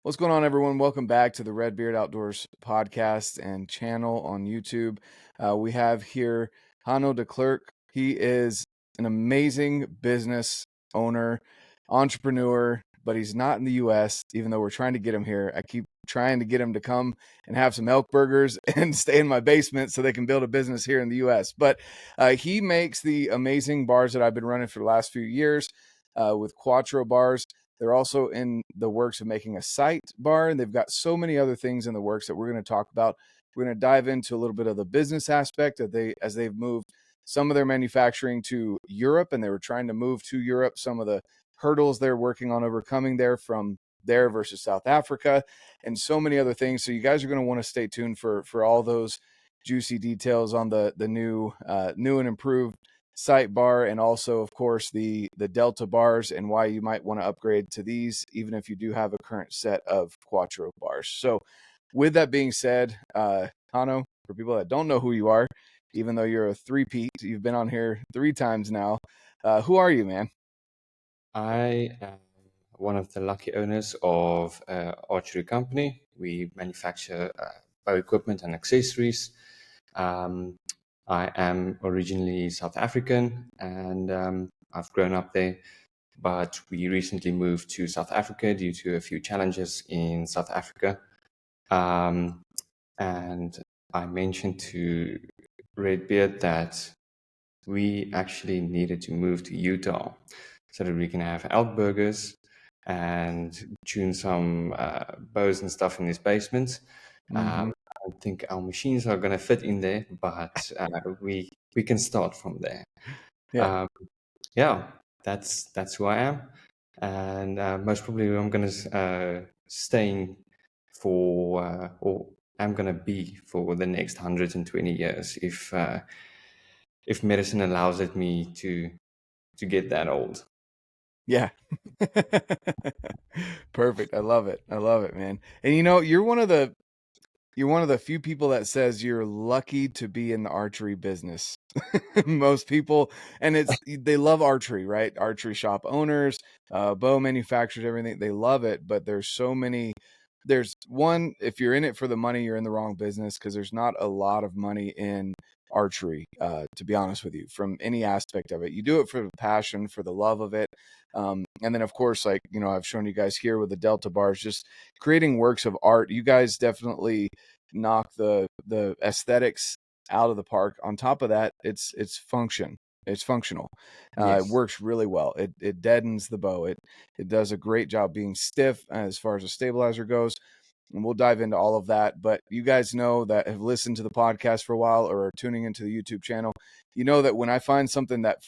What's going on, everyone? Welcome back to the RedBeard Outdoors podcast and channel on YouTube. We have here Hanno de Klerk. He is an amazing business owner, entrepreneur, but he's not in the U.S., even though we're trying to get him here. I keep trying to get him to come and have some elk burgers and stay in my basement so they can build a business here in the U.S. But he makes the amazing bars that I've been running for the last few years with Quattro bars. They're also in the works of making a sight bar, and they've got so many other things in the works that we're going to talk about. We're going to dive into a little bit of the business aspect as they've moved some of their manufacturing to Europe, and they were trying to move to Europe, some of the hurdles they're working on overcoming there from there versus South Africa, and so many other things. So you guys are going to want to stay tuned for all those juicy details on the new and improved sight bar, and also of course the Delta bars and why you might want to upgrade to these even if you do have a current set of Quattro bars. So with that being said, Hanno, for people that don't know who you are, even though you're a three-peat, you've been on here 3 times now, who are you, man? I am one of the lucky owners of an archery company. We manufacture bow equipment and accessories. I am originally South African, and I've grown up there, but we recently moved to South Africa due to a few challenges in South Africa. And I mentioned to RedBeard that we actually needed to move to Utah so that we can have elk burgers and tune some bows and stuff in his basement. I don't think our machines are going to fit in there, but we can start from there. Yeah. Yeah, that's who I am, and most probably I'm going to staying for or I'm going to be for the next 120 years if medicine allows it me to get that old. Yeah. Perfect. I love it, man. And you're one of the few people that says you're lucky to be in the archery business. Most people, and they love archery, right? Archery shop owners, bow manufacturers, everything. They love it, but there's one, if you're in it for the money, you're in the wrong business, because there's not a lot of money in archery, to be honest with you, from any aspect of it. You do it for the passion, for the love of it. And then of course, like, I've shown you guys here with the Delta bars, just creating works of art. You guys definitely knock the aesthetics out of the park. On top of that, it's functional. It Yes. works really well. It deadens the bow. It does a great job being stiff as far as a stabilizer goes. And we'll dive into all of that. But you guys know that have listened to the podcast for a while or are tuning into the YouTube channel, you know that when I find something that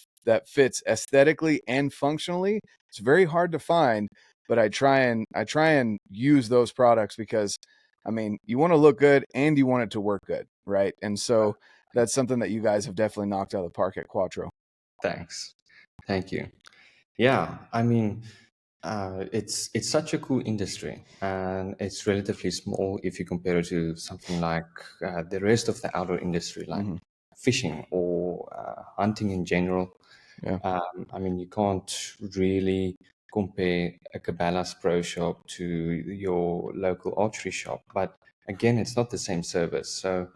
fits aesthetically and functionally, it's very hard to find. But I try and use those products because, I mean, you want to look good and you want it to work good, right? And so that's something that you guys have definitely knocked out of the park at Quattro. Thanks. Thank you. Yeah, I mean, it's such a cool industry, and it's relatively small if you compare it to something like the rest of the outdoor industry, like fishing or hunting in general. Yeah. I mean, you can't really compare a Cabela's Pro Shop to your local archery shop, but again, it's not the same service. So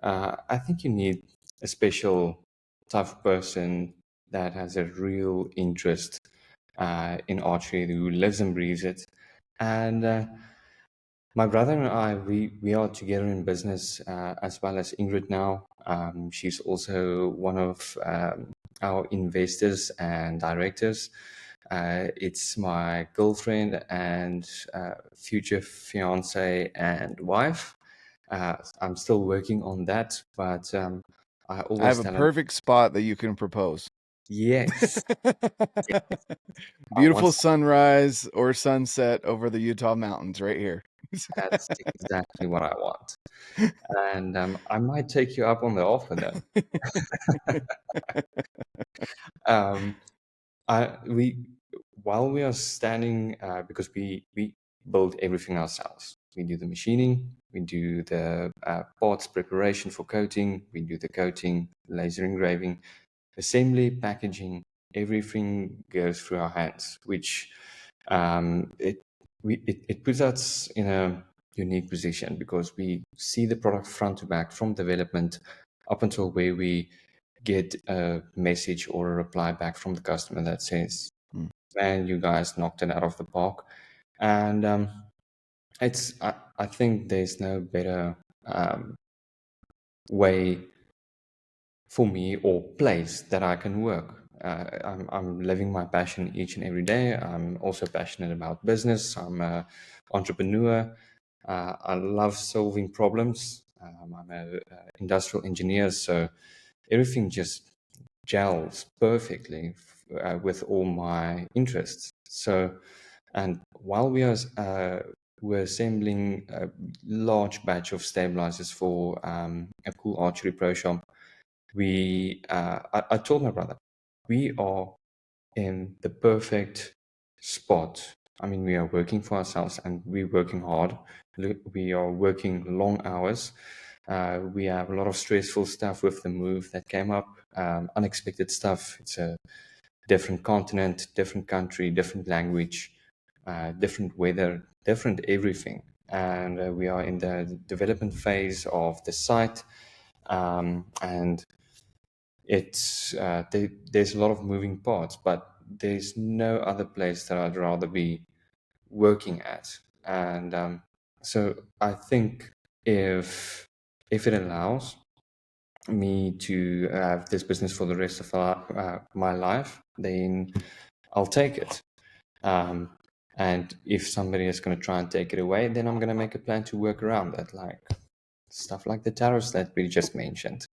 I think you need a special type of person that has a real interest in archery, who lives and breathes it. And my brother and I, we are together in business, as well as Ingrid now. She's also one of our investors and directors. It's my girlfriend and future fiance and wife. I'm still working on that, but I I always have a tell her, perfect spot that you can propose. yes, I want Beautiful sunrise or sunset over the Utah mountains right here. that's exactly what I want. And I might take you up on the offer then. Um, we while we are standing, because we build everything ourselves. We do the machining, we do the parts preparation for coating, we do the coating, laser engraving, assembly, packaging. Everything goes through our hands, which it puts us in a unique position because we see the product front to back from development up until where we get a message or a reply back from the customer that says, Mm. man, you guys knocked it out of the park. And I think there's no better way for me or place that I can work. I'm living my passion each and every day. I'm also passionate about business. I'm an entrepreneur. I love solving problems. I'm an industrial engineer, so everything just gels perfectly with all my interests. So, and while we're assembling a large batch of stabilizers for a cool archery pro shop, I told my brother, we are in the perfect spot. I mean, we are working for ourselves and we're working hard. We are working long hours. We have a lot of stressful stuff with the move that came up, unexpected stuff. It's a different continent, different country, different language, different weather, different everything. And we are in the development phase of the site. And there's a lot of moving parts, but there's no other place that I'd rather be working at. And so I think if it allows me to have this business for the rest of my life, then I'll take it. And if somebody is going to try and take it away, then I'm going to make a plan to work around that, like stuff like the tariffs that we just mentioned.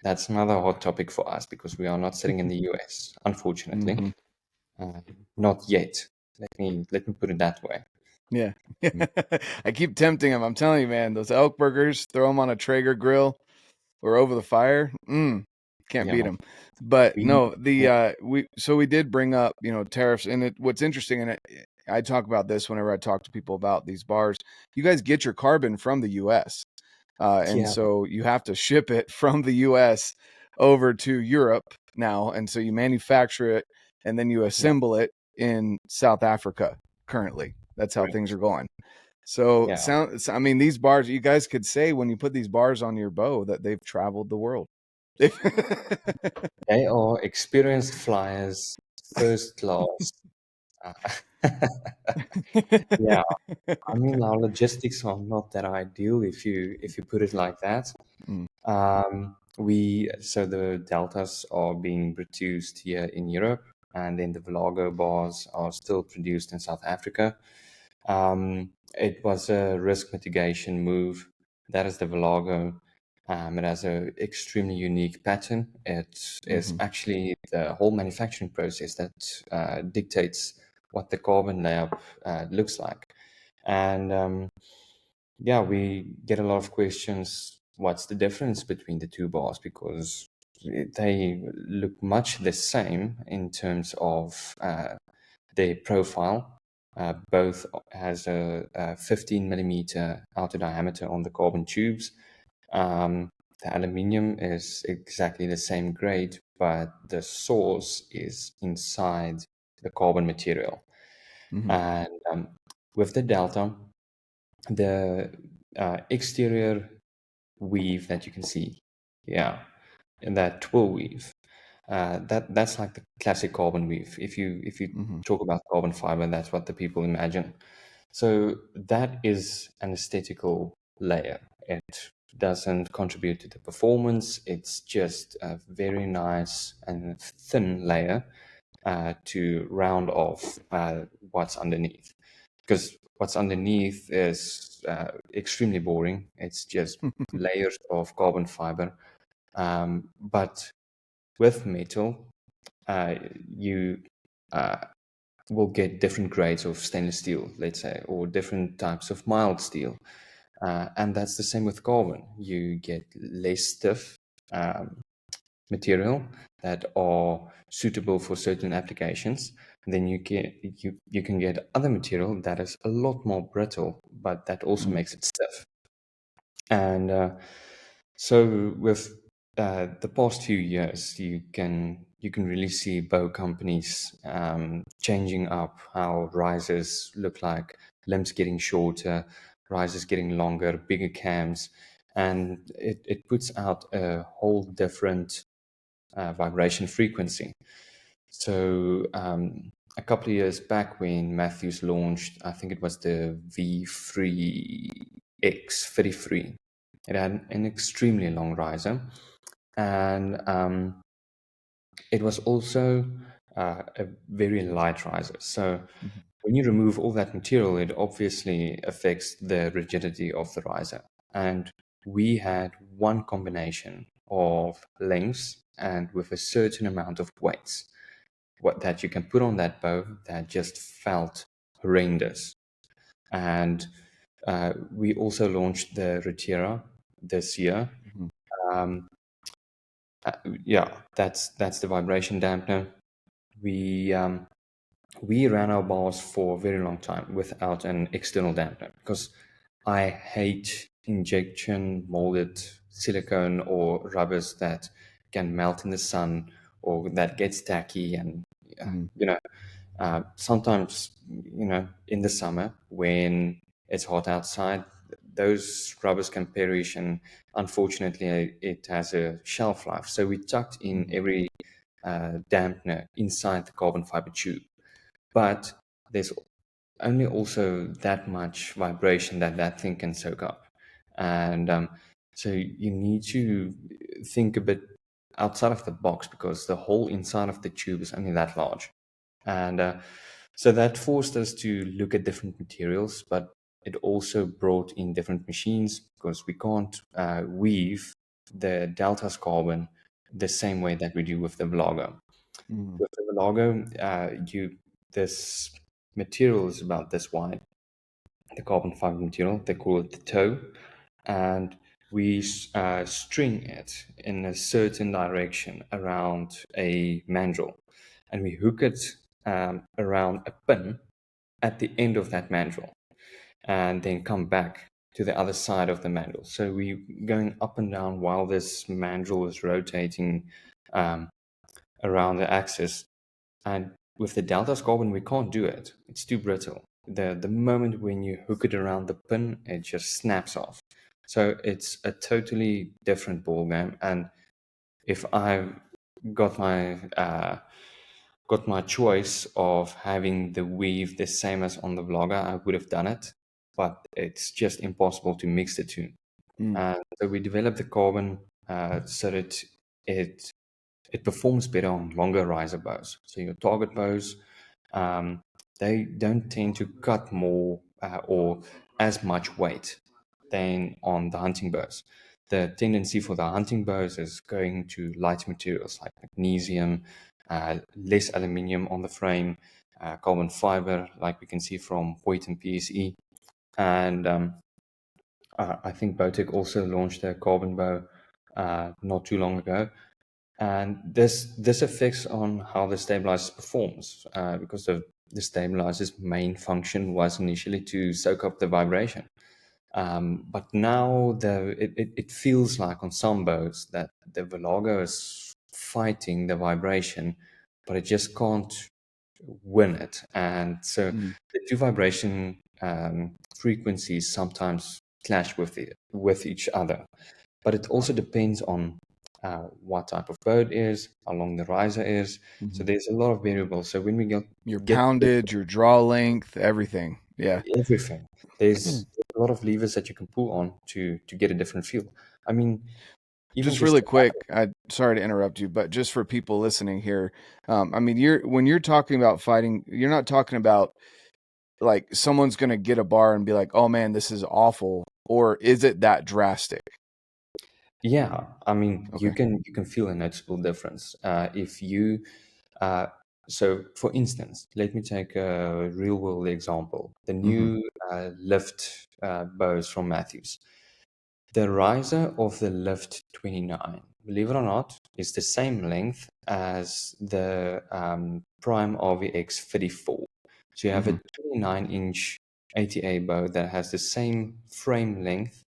That's another hot topic for us because we are not sitting in the US, unfortunately. Mm-hmm. Not yet. Let me put it that way. Yeah. Mm. I keep tempting them. I'm telling you, man, those elk burgers, throw them on a Traeger grill or over the fire. Can't beat Yeah, them. But we no, we did bring up, tariffs, and what's interesting, and I talk about this whenever I talk to people about these bars. You guys get your carbon from the US. And yeah, so you have to ship it from the US over to Europe now. And so you manufacture it and then you yeah, assemble it in South Africa currently. That's how things correct. are going. So Yeah, I mean, these bars, you guys could say when you put these bars on your bow that they've traveled the world. they are experienced flyers, first class. Uh, yeah, I mean our logistics are not that ideal if you put it like that. Mm, So the deltas are being produced here in Europe, and then the Velago bars are still produced in South Africa. It was a risk mitigation move. That is the Velago. It has an extremely unique pattern. It is mhm, actually the whole manufacturing process that dictates what the carbon layup looks like. And yeah, we get a lot of questions. What's the difference between the two bars? Because they look much the same in terms of their profile. Both has a 15 millimeter outer diameter on the carbon tubes. The aluminium is exactly the same grade, but the source is inside the carbon material. mhm, And with the Delta, the exterior weave that you can see, yeah, and that twill weave, that's like the classic carbon weave. If you mhm, talk about carbon fiber, that's what the people imagine. So that is an aesthetical layer. It doesn't contribute to the performance. It's just a very nice and thin layer to round off what's underneath. Because what's underneath is extremely boring. It's just layers of carbon fiber. But with metal, you uh, will get different grades of stainless steel, let's say, or different types of mild steel. And that's the same with carbon. You get less stiff um, material that are suitable for certain applications. And then you can get other material that is a lot more brittle, but that also mm, makes it stiff. And so with the past few years, you can you can really see bow companies changing up how risers look like, limbs getting shorter, risers getting longer, bigger cams, and it puts out a whole different vibration frequency. So a couple of years back when Matthews launched, I think it was the V3X33. It had an extremely long riser, and it was also a very light riser. So Mhm. when you remove all that material, it obviously affects the rigidity of the riser. And we had one combination of lengths and with a certain amount of weights what that you can put on that bow that just felt horrendous. And we also launched the Retira this year. Mhm. Um, uh, yeah, that's the vibration dampener. We we ran our bars for a very long time without an external dampener because I hate injection molded silicone or rubbers that can melt in the sun or that gets tacky and Mhm. you know sometimes in the summer when it's hot outside those rubbers can perish and unfortunately it has a shelf life, so we tucked in Mhm. every dampener inside the carbon fiber tube, but there's only also that much vibration that that thing can soak up. And so you need to think a bit outside of the box because the whole inside of the tube is only that large. And so that forced us to look at different materials, but it also brought in different machines because we can't weave the Delta's carbon the same way that we do with the Vlogger. Mhm. With the Vlogger, this material is about this wide, the carbon fiber material. They call it the toe, and we string it in a certain direction around a mandrel, and we hook it around a pin at the end of that mandrel, and then come back to the other side of the mandrel. So we're going up and down while this mandrel is rotating um, around the axis. And with the Delta's carbon, we can't do it. It's too brittle. The moment when you hook it around the pin, it just snaps off. So it's a totally different ball game. And if I got my got my choice of having the weave the same as on the Vlogger, I would have done it. But it's just impossible to mix the two. Mhm. And so we developed the carbon so that it it performs better on longer riser bows. So your target bows, um, they don't tend to cut more or as much weight than on the hunting bows. The tendency for the hunting bows is going to light materials like magnesium, less aluminium on the frame, carbon fiber, like we can see from Hoyt and PSE. And I think Bowtique also launched their carbon bow not too long ago, and this affects on how the stabilizer performs because the stabilizer's main function was initially to soak up the vibration, but now it feels like on some boats that the Velago is fighting the vibration, but it just can't win it. And so Mhm. the two vibration frequencies sometimes clash with each other, but it also depends on what type of boat is, how long the riser is. So Mhm. there's a lot of variables. So when we Your get poundage, your draw length, everything. Yeah. everything, there's a lot of levers that you can pull on to get a different feel. I mean, even Just just really quick, I sorry to interrupt you, but just for people listening here, I mean, when you're talking about fighting, you're not talking about like someone's going to get a bar and be like, "Oh man, this is awful," or is it that drastic? yeah, I mean, Okay. you can feel a noticeable difference if you. Uh, so, for instance, let me take a real world example: the Mm-hmm. new lift bows from Matthews. The riser of the Lift 29, believe it or not, is the same length as the Prime RVX 34. So you have a Mm-hmm. 29-inch ATA bow that has the same frame length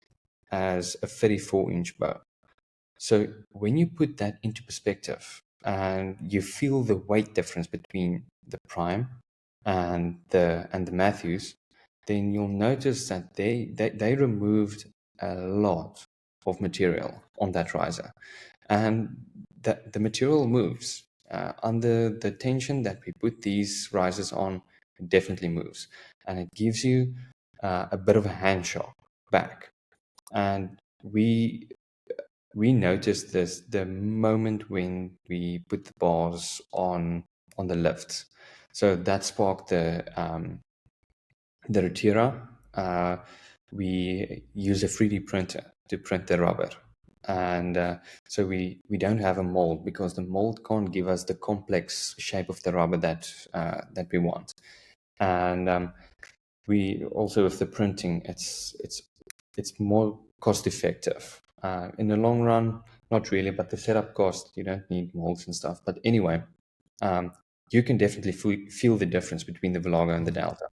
as a 34-inch bow. So when you put that into perspective, and you feel the weight difference between the Prime and the Matthews, then you'll notice that they removed a lot of material on that riser, and the material moves under the tension that we put these risers on. It definitely moves, and it gives you a bit of a hand shock back. And we noticed this the moment when we put the bars on the lifts. So that sparked the Retira. We use a 3D printer to print the rubber. And so we don't have a mold, because the mold can't give us the complex shape of the rubber that we want. And we also, with the printing, it's more cost effective. In the long run, not really, but the setup cost, you don't need molds and stuff. But anyway, you can definitely feel the difference between the Velago and the Delta.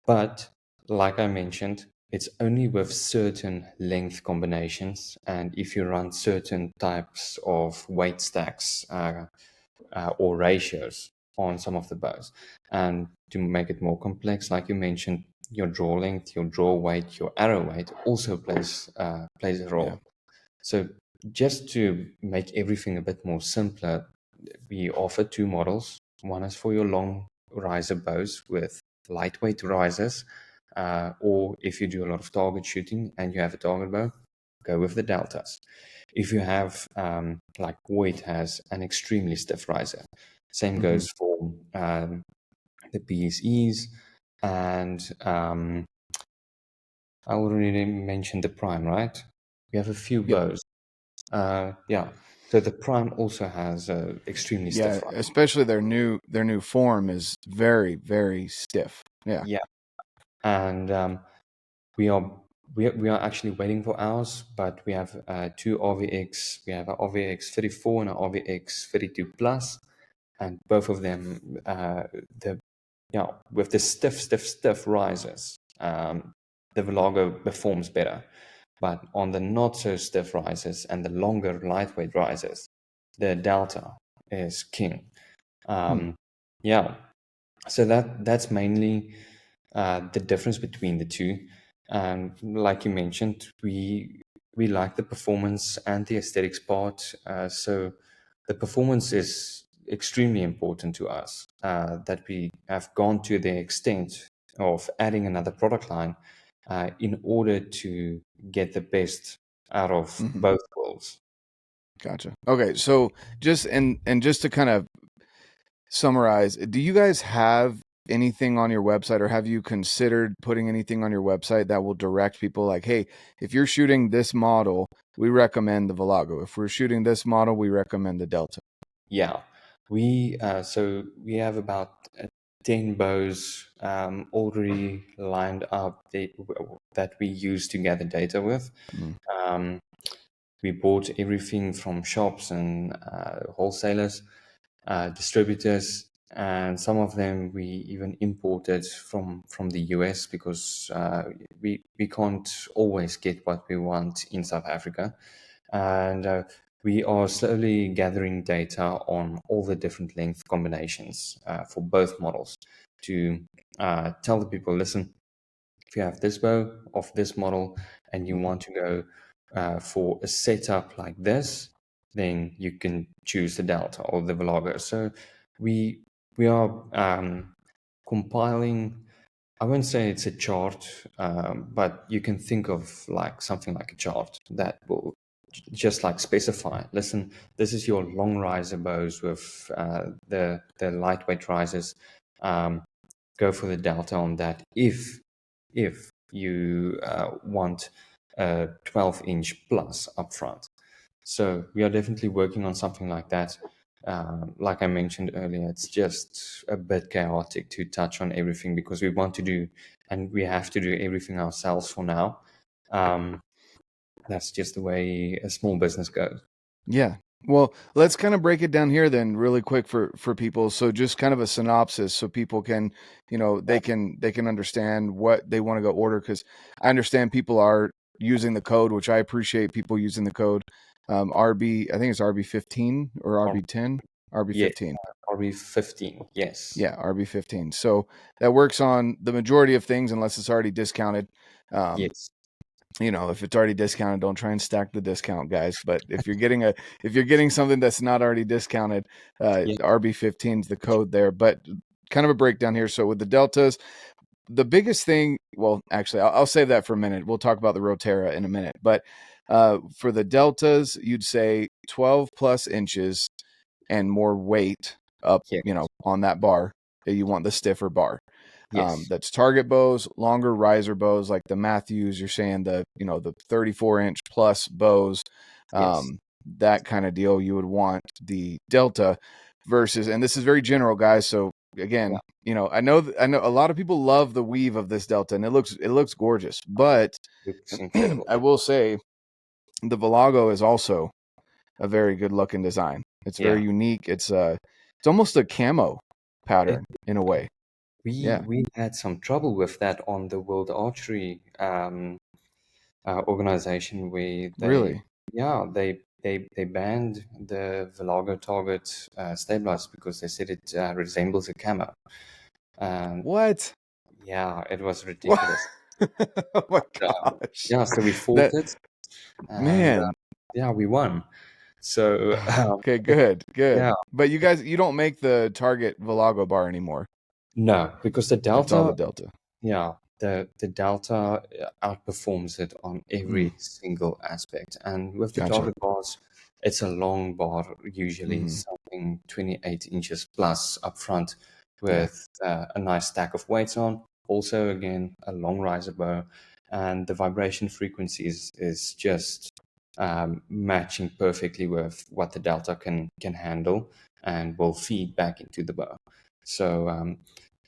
But like I mentioned, it's only with certain length combinations, and if you run certain types of weight stacks or ratios on some of the bows. And to make it more complex, like you mentioned, your draw length, your draw weight, your arrow weight also plays a role. Yeah. So just to make everything a bit more simpler, we offer two models. One is for your long riser bows with lightweight risers, or if you do a lot of target shooting and you have a target bow, go with the deltas. If you have, like Void has an extremely stiff riser, same goes for the PSEs, and I already mentioned the Prime, right? We have a few Yep. bows. Yeah. So the Prime also has extremely Yeah, stiff riser. especially their new Phorm is very, very stiff. Yeah. Yeah. And we are we are actually waiting for ours, but we have two RVX. We have an RVX 34 and an RVX 32 Plus, and both of them, the with the stiff risers, the Velago performs better. But on the not so stiff risers and the longer lightweight risers, the Delta is king. Yeah, so that's mainly the difference between the two. And like you mentioned, we like the performance and the aesthetics part. So the performance is extremely important to us. That we have gone to the extent of adding another product line in order to get the best out of Hmm. both worlds. Gotcha. Okay, so just to kind of summarize, do you guys have anything on your website, or have you considered putting anything on your website that will direct people like, hey, if you're shooting this model, we recommend the Velago. If we're shooting this model, we recommend the Delta. Yeah, so we have about 10 bows already lined up that we use to gather data with. Mm. Um, we bought everything from shops and wholesalers, distributors, and some of them we even imported from the US, because we can't always get what we want in South Africa. And we are slowly gathering data on all the different length combinations for both models to tell the people, listen, if you have this bow of this model and you want to go for a setup like this, then you can choose the Delta or the Velago. So we are compiling. I wouldn't say it's a chart, but you can think of like something like a chart that will just like specify. Listen, this is your long riser bows with the lightweight risers. Go for the Delta on that if you want a 12-inch plus upfront. So we are definitely working on something like that. Like I mentioned earlier, it's just a bit chaotic to touch on everything, because we want to do and we have to do everything ourselves for now. That's just the way a small business goes. Yeah. Well, let's kind of break it down here then really quick for people. So just kind of a synopsis so people can, they can understand what they want to go order, cuz I understand people are using the code, which I appreciate people using the code. RB, I think it's RB15 or Or, RB10, yes, RB15. RB15. Yes. Yeah, RB15. So that works on the majority of things unless it's already discounted. Yes. If it's already discounted, don't try and stack the discount, guys. But if you're getting something that's not already discounted, Yeah. RB15 is the code there. But kind of a breakdown here. So with the Deltas, the biggest thing, well, actually, I'll save that for a minute. We'll talk about the Rotera in a minute. But for the Deltas, you'd say 12 plus inches and more weight up, Yes. on that bar. You want the stiffer bar. Yes. That's target bows, longer riser bows like the Matthews. You're saying the 34-inch plus bows, Yes. that kind of deal. You would want the Delta versus, and this is very general, guys. So again, I know a lot of people love the weave of this Delta, and it looks gorgeous. But Looks incredible. I will say the Velago is also a very good looking design. It's Yeah. very unique. It's almost a camo pattern in a way. Yeah. We had some trouble with that on the World Archery organization where Really? they banned the Velago target stabilized because they said it resembles a camo. What? Yeah, it was What? ridiculous. Oh my Uh, gosh. yeah, so we fought That it, and man. yeah, we won. So Okay, good, yeah, good. But you don't make the Target Velago bar anymore. no, because the It's all Delta, the Delta. yeah, the Delta outperforms it on every single aspect. And with the Gotcha. target bars, it's a long bar, usually Hmm. something 28 inches plus up front, Yeah. with a nice stack of weights on. Also, again, a long riser bow, and the vibration frequency is just matching perfectly with what the Delta can handle and will feed back into the bow. So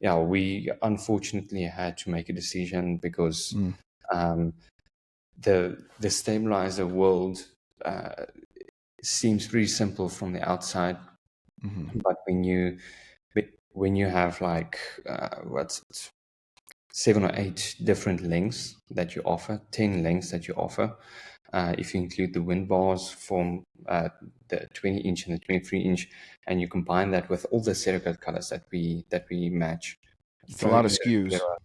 yeah, we unfortunately had to make a decision because Mm. the stabilizer world seems pretty simple from the outside, Hmm. but when you have like what's it, 7 or 8 different lengths that you offer, 10 lengths that you offer. If you include the wind bars from the 20-inch and the 23-inch, and you combine that with all the Cerakote colors that we match, It's a throw lot in of there SKUs. together.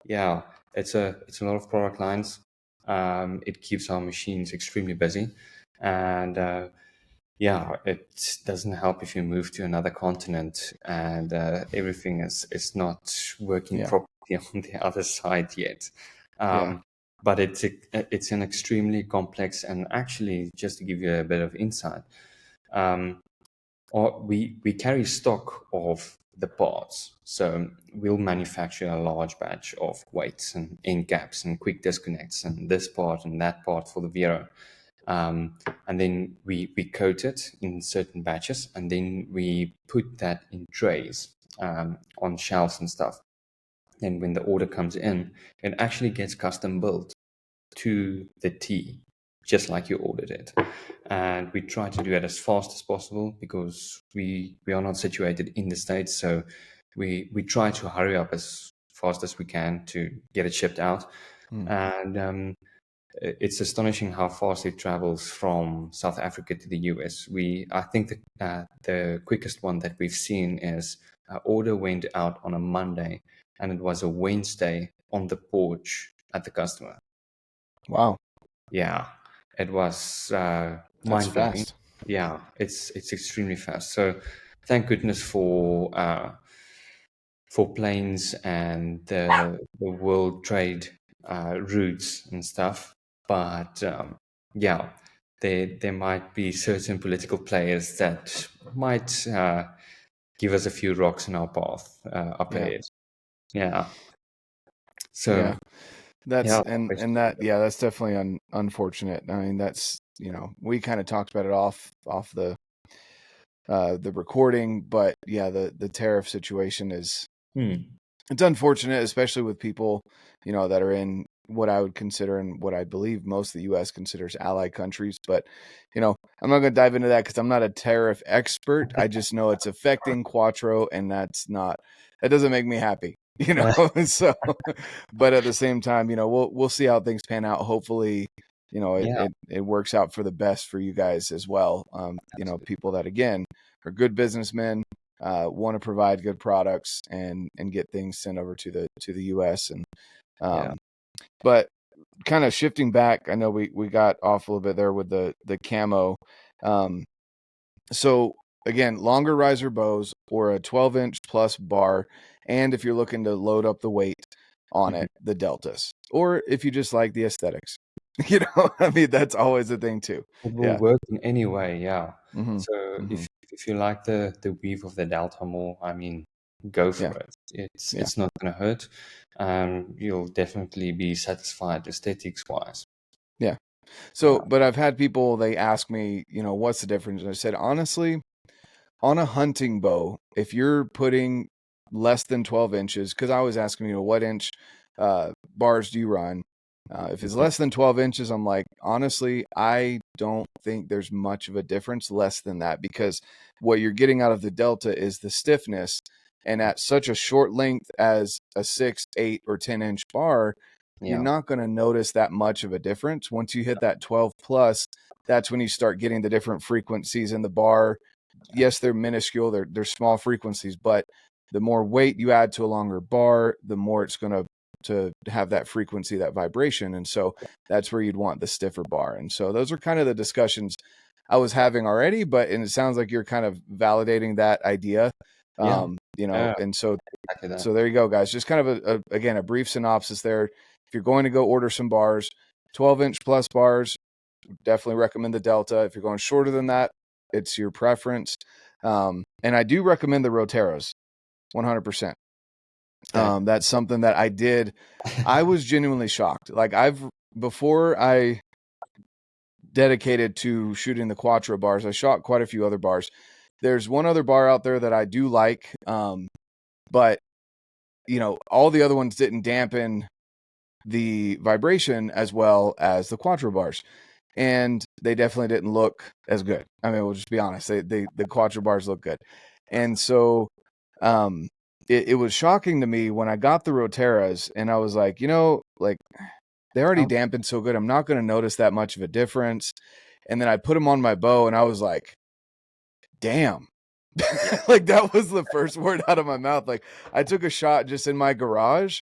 Yeah, it's a lot of product lines. It keeps our machines extremely busy, and yeah, it doesn't help if you move to another continent and everything is not working Yeah. properly on the other side yet. Yeah. But it's an extremely complex, and actually, just to give you a bit of insight, um, we carry stock of the parts. So we'll manufacture a large batch of weights and end caps and quick disconnects and this part and that part for the Vero. And then we coat it in certain batches, and then we put that in trays on shelves and stuff. And when the order comes in, it actually gets custom built to the T, just like you ordered it. And we try to do it as fast as possible because we are not situated in the States. So we try to hurry up as fast as we can to get it shipped out. Mm. And it's astonishing how fast it travels from South Africa to the US. I think the quickest one that we've seen is order went out on a Monday, and it was a Wednesday on the porch at the customer. Wow. Yeah, it was That's mind blowing. fast. Yeah, it's extremely fast. So thank goodness for planes and the world trade routes and stuff. But yeah, there might be certain political players that might give us a few rocks in our path up Yeah. ahead. Yeah. So Yeah. That's yeah, and that yeah, that's definitely unfortunate. I mean, that's, we kind of talked about it off the recording, but yeah, the tariff situation is, hmm. it's unfortunate, especially with people, that are in what I would consider and what I believe most of the U.S. considers allied countries. But, I'm not going to dive into that because I'm not a tariff expert. I just know it's affecting Quattro, and that doesn't make me happy, So, but at the same time, we'll see how things pan out. Hopefully, Yeah, it works out for the best for you guys as well. People that, again, are good businessmen, want to provide good products and get things sent over to the US. And yeah, but kind of shifting back, I know we got off a little bit there with the camo. So again, longer riser bows or a 12-inch plus bar, and if you're looking to load up the weight on mhm. it, the deltas, or if you just like the aesthetics, I mean, that's always a thing too. It will Yeah. work in any way. Yeah. Hmm. So Hmm. if you like the weave of the delta more, I mean, go Yeah. for it. It's Yeah. it's not going to hurt. You'll definitely be satisfied aesthetics wise. Yeah. So, Yeah. but I've had people, they ask me, what's the difference? And I said, honestly, on a hunting bow, if you're putting less than 12 inches, because I always ask them, what inch bars do you run? If it's Mhm. less than 12 inches, I'm like, honestly, I don't think there's much of a difference less than that, because what you're getting out of the delta is the stiffness. And at such a short length as a 6, 8, or 10-inch bar, you're Yeah. not going to notice that much of a difference. Once you hit that 12 plus, that's when you start getting the different frequencies in the bar. Yes, they're minuscule, they're small frequencies, but the more weight you add to a longer bar, the more it's going to have that frequency, that vibration. And so that's where you'd want the stiffer bar. And so those are kind of the discussions I was having already, and it sounds like you're kind of validating that idea. Yeah. Yeah. And so Exactly that. there you go, guys. Just kind of again, a brief synopsis there. If you're going to go order some bars, 12-inch plus bars, definitely recommend the Delta. If you're going shorter than that, it's your preference. And I do recommend the Roteros 100%. Okay. That's something that I did. I was genuinely shocked. Like, before I dedicated to shooting the Quattro bars, I shot quite a few other bars. There's one other bar out there that I do like. But all the other ones didn't dampen the vibration as well as the Quattro bars. And they definitely didn't look as good. I mean, we'll just be honest. The Quattro bars look good. And so it was shocking to me when I got the Roteras, and I was like, like, they already Oh, dampened so good, I'm not going to notice that much of a difference. And then I put them on my bow, and I was like, damn. Like, that was the first word out of my mouth. Like, I took a shot just in my garage,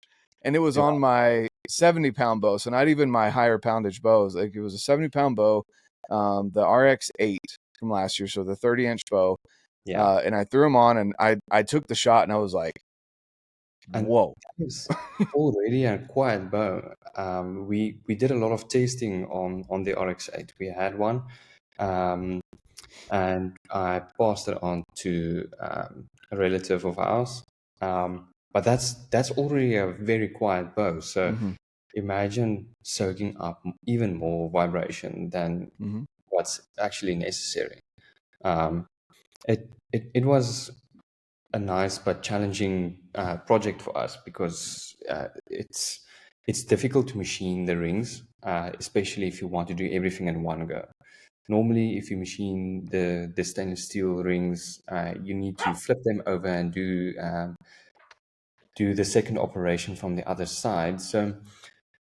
and it was yeah. on my 70-pound bow, so not even my higher poundage bows. Like, it was a 70-pound bow, the RX8 from last year, so the 30-inch bow. Yeah. And I threw them on, and I took the shot, and I was like, And whoa. that was already a quiet bow. We did a lot of testing on the RX8. We had one, um, and I passed it on to a relative of ours. But that's already a very quiet bow. So Mm-hmm. imagine soaking up even more vibration than Mm-hmm. what's actually necessary. Um, it was a nice but challenging project for us because it's difficult to machine the rings, especially if you want to do everything in one go. Normally, if you machine the stainless steel rings, you need to flip them over and do the second operation from the other side. So,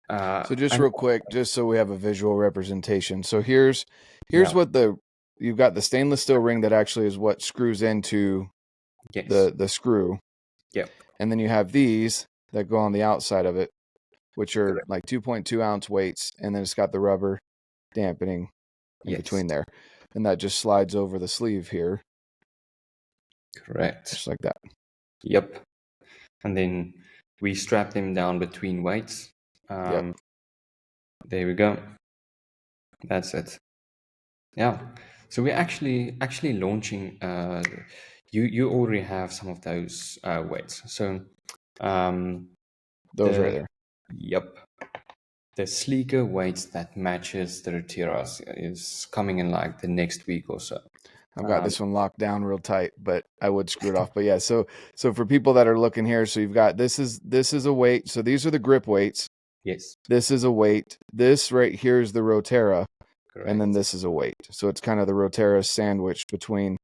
So just and real quick, just so we have a visual representation. So here's yeah, what you've got the stainless steel ring that actually is what screws into yes, the screw. yep, And then you have these that go on the outside of it, which are correct, like 2.2-ounce weights. And then it's got the rubber dampening in yes, between there. And that just slides over the sleeve here, correct, just like that. yep. And then we strap them down between weights. Yep. There we go. That's it. Yeah. So we're actually launching. You already have some of those weights. So um, Those right the there. yep, the sleeker weights that matches the Roteras is coming in like the next week or so. I've got Um, this one locked down real tight, but I would screw it off. But yeah, so for people that are looking here, so you've got this is a weight. So these are the grip weights. yes, This is a weight. This right here is the Rotera, and then correct. this is a weight. So it's kind of the Rotera sandwich between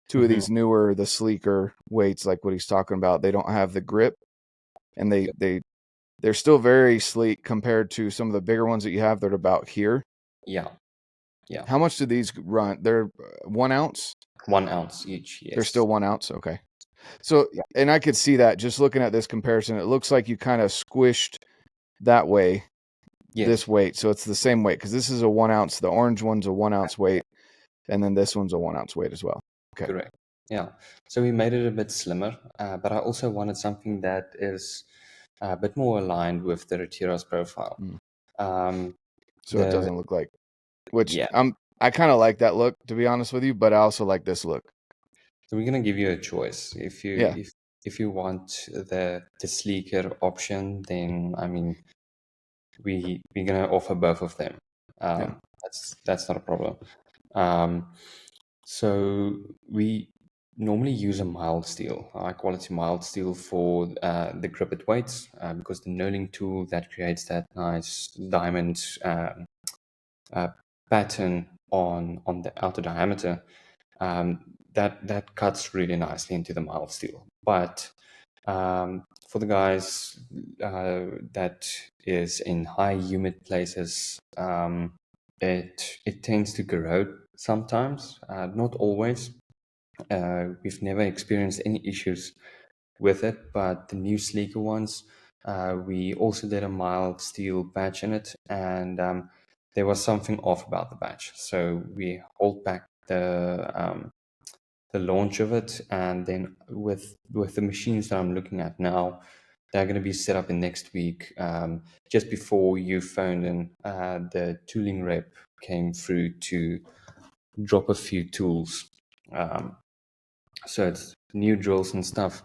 two of Hmm. these newer, the sleeker weights, like what he's talking about. They don't have the grip, and Yep. they're still very sleek compared to some of the bigger ones that you have that are about here. Yeah, yeah. How much do these run? They're 1 ounce? 1 ounce each, They're yes. still 1 ounce? Okay. So, Yeah. and I could see that just looking at this comparison. It looks like you kind of squished that way, Yes, this weight. So it's the same weight because this is a 1 ounce. The orange one's a 1 ounce weight. And then this one's a 1 ounce weight as well. Okay. correct. Yeah. So we made it a bit slimmer, but I also wanted something that is a bit more aligned with the Retiro's profile. Mm. Um, So it the doesn't look like, which Yeah. I kind of like that look, to be honest with you, but I also like this look. So we're gonna give you a choice. Yeah. If you want the sleeker option, then I mean we're gonna offer both of them. Yeah. That's not a problem. So we normally use a mild steel, high quality mild steel for the grippet weights because the knurling tool that creates that nice diamond uh, pattern on the outer diameter that cuts really nicely into the mild steel. But for the guys that is in high humid places, it tends to corrode sometimes, not always. We've never experienced any issues with it, but the new sleeker ones, we also did a mild steel batch in it, and there was something off about the batch. So we hold back the launch of it, and then with the machines that I'm looking at now, they're going to be set up in next week. Just before you phoned in, the tooling rep came through to drop a few tools. So it's new drills and stuff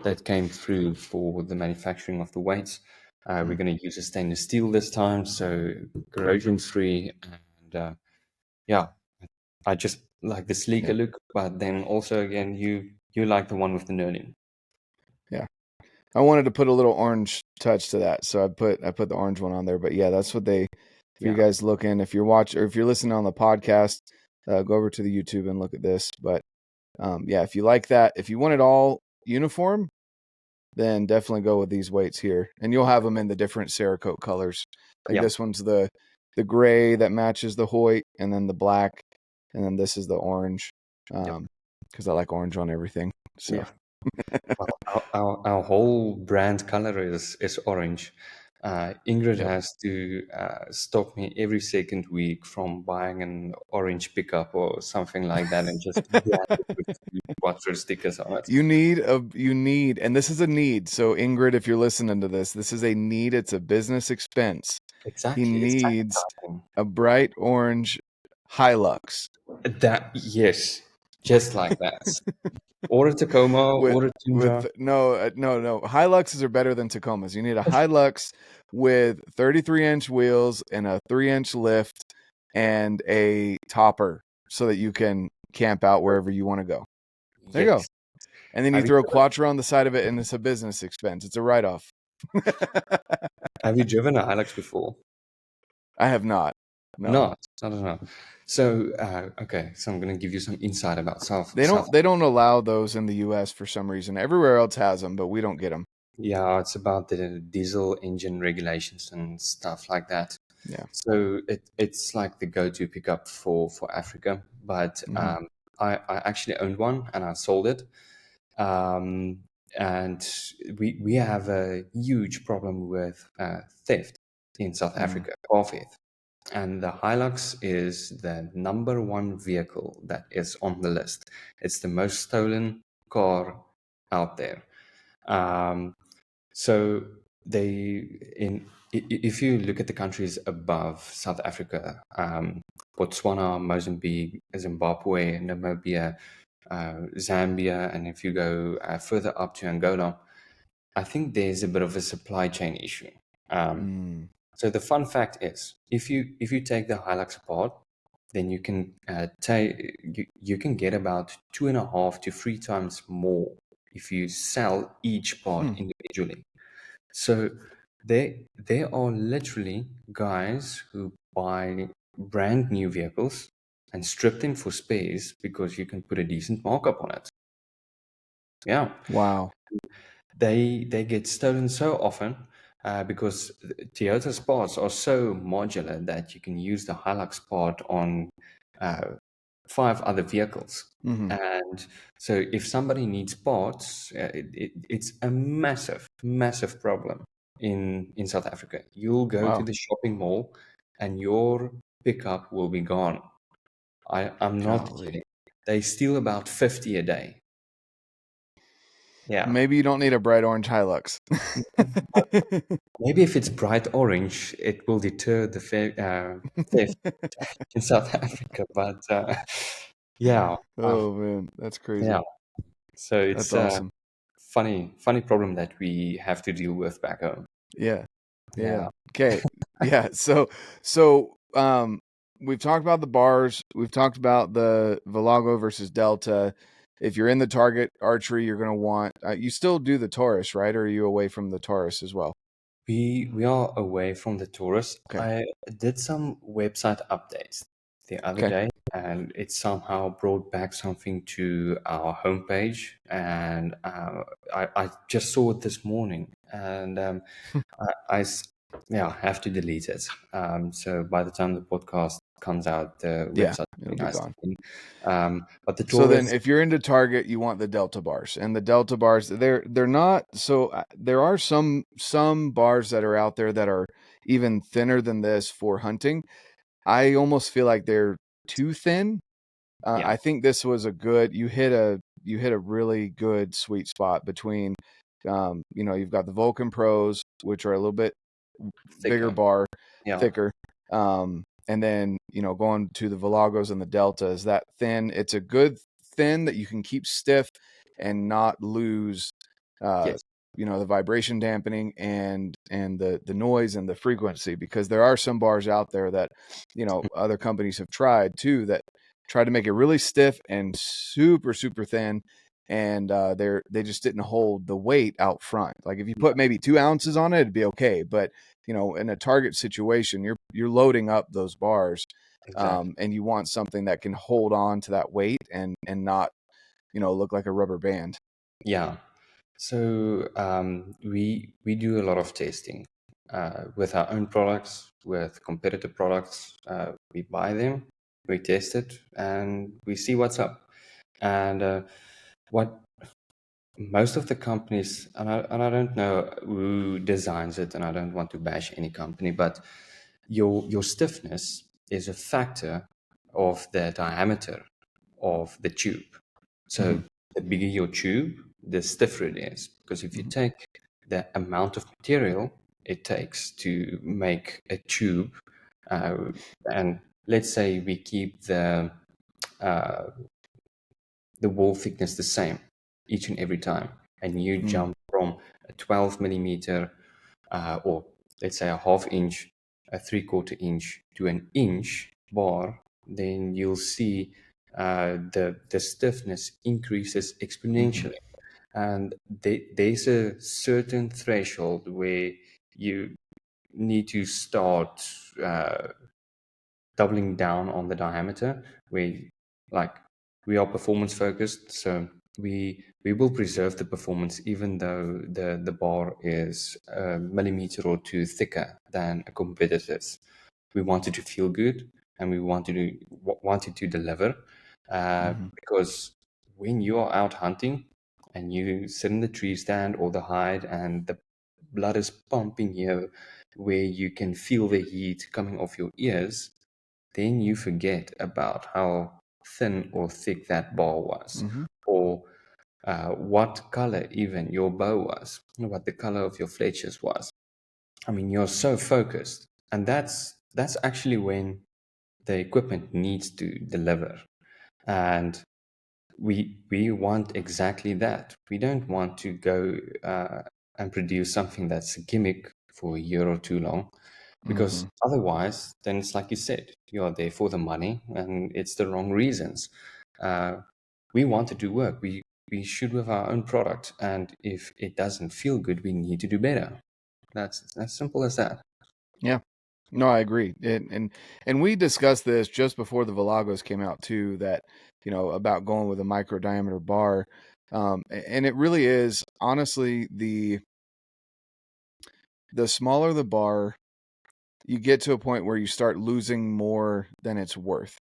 that came through for the manufacturing of the weights. We're going to use a stainless steel this time, so corrosion free. And yeah, I just like the sleeker Yeah. look, but then also again, you like the one with the knurling. Yeah. I wanted to put a little orange touch to that. So I put the orange one on there. But yeah, that's what if you Yeah, guys looking, if you're watching or if you're listening on the podcast, go over to the YouTube and look at this. But yeah, if you like that, if you want it all uniform, then definitely go with these weights here. And you'll have them in the different Cerakote colors. Like yeah, this one's the gray that matches the Hoyt, and then the black, and then this is the orange. yep, Because I like orange on everything. So yeah. Well, our whole brand color is orange. Ingrid yep. has to stop me every second week from buying an orange pickup or something like that and just brand it with two Quattro stickers on it. You need, and this is a need. So Ingrid, if you're listening to this is a need. It's a business expense. He Exactly, it's needs advertising. a bright orange Hilux That yes, just like that. Or a Tacoma, with or a Tundra. no. Hiluxes are better than Tacomas. You need a Hilux with 33-inch wheels and a 3-inch lift and a topper so that you can camp out wherever you want to go. There you go. Yes. And then you Have you throw driven, Quattro on the side of it, and it's a business expense. It's a write-off. have you driven a Hilux before? I have not. No, Not. I don't know. So okay, so I'm gonna give you some insight about they South. don't allow those in the U.S. for some reason. Everywhere else has them, but we don't get them. Yeah, it's about the diesel engine regulations and stuff like that. Yeah. So it's like the go-to pickup for Africa. But Hmm. I actually owned one and I sold it. Um, and we have a huge problem with theft in South Mm. Africa, car theft. And the Hilux is the number one vehicle that is on the list. It's the most stolen car out there. Um, so they if you look at the countries above South Africa, Botswana, Mozambique, Zimbabwe, Namibia, Zambia, and if you go further up to Angola, I think there's a bit of a supply chain issue. Um, Mm. so the fun fact is, if you take the Hilux apart, then you can you can get about 2.5 to 3 times more if you sell each part Hmm. individually. So there are literally guys who buy brand new vehicles and strip them for space because you can put a decent markup on it. Yeah, Wow. they get stolen so often. because Toyota's parts are so modular that you can use the Hilux part on 5 other vehicles. Mm-hmm. And so if somebody needs parts, it's a massive, massive problem in South Africa. You'll go to Wow. the shopping mall and your pickup will be gone. I'm not Golly. kidding. They steal about 50 a day. Yeah. Maybe you don't need a bright orange Hilux. Maybe if it's bright orange, it will deter the theft in South Africa. But yeah, Oh man, that's crazy. yeah. So That's it's a awesome. funny problem that we have to deal with back home. Yeah. Yeah. Yeah. Okay. Yeah. So we've talked about the bars, we've talked about the Velago versus Delta. If you're in the target archery, you're going to want you still do the Taurus, right? Or are you away from the Taurus as well? We are away from the tourists. Okay. I did some website updates the other Okay. day, and it somehow brought back something to our homepage. And I just saw it this morning, and yeah, have to delete it. So by the time the podcast comes out, the Yeah, website will it'll be be nice gone. and clean. But the So then tourists, if you're into target, you want the Delta bars. And the Delta bars, they're not so there are some bars that are out there that are even thinner than this for hunting. I almost feel like they're too thin. yeah, I think this was a good. You hit a really good sweet spot between. You've got the Vulcan Pros, which are a little bit bigger thicker. bar, Yeah, thicker. And then going to the Velagos and the Deltas, that thin. It's a good thin that you can keep stiff and not lose. Uh, yes, the vibration dampening and the noise and the frequency, because there are some bars out there that other companies have tried too that try to make it really stiff and super super thin, and they just didn't hold the weight out front. Like if you put maybe 2 ounces on it, it'd be okay, but in a target situation, you're loading up those bars, exactly. and you want something that can hold on to that weight and not look like a rubber band. Yeah. So we do a lot of testing with our own products, with competitor products. We buy them, we test it, and we see what's up. And what most of the companies, and I don't know who designs it, and I don't want to bash any company, but your stiffness is a factor of the diameter of the tube. Mm-hmm. So the bigger your tube, the stiffer it is. Because if you Mm-hmm. take the amount of material it takes to make a tube, uh, and let's say we keep uh, the wall thickness the same each and every time, and you Mm-hmm. jump from a 12 millimeter, or let's say a half inch, a 3/4 inch to an inch bar, then you'll see the stiffness increases Mm-hmm. exponentially. And there's a certain threshold where you need to start uh, doubling down on the diameter. We like we are performance focused, so we will preserve the performance even though the bar is a millimeter or two thicker than a competitor's. We want it to feel good, and we want it to deliver, Mm-hmm. because when you are out hunting and you sit in the tree stand or the hide and the blood is pumping here where you can feel the heat coming off your ears, then you forget about how thin or thick that bar was, Mm-hmm. or what color even your bow was, what the color of your fletchers was. I mean, you're so focused, and that's actually when the equipment needs to deliver. And we want exactly that. We don't want to go and produce something that's a gimmick for a year or two long, Mm-hmm. because otherwise, then it's like you said, you are there for the money, and it's the wrong reasons. Uh, we want it to work. We should with our own product, and if it doesn't feel good, we need to do better. That's as simple as that. Yeah. No, I agree. And we discussed this just before the Velagos came out too, that, about going with a micro diameter bar. And it really is honestly the smaller the bar, you get to a point where you start losing more than it's worth.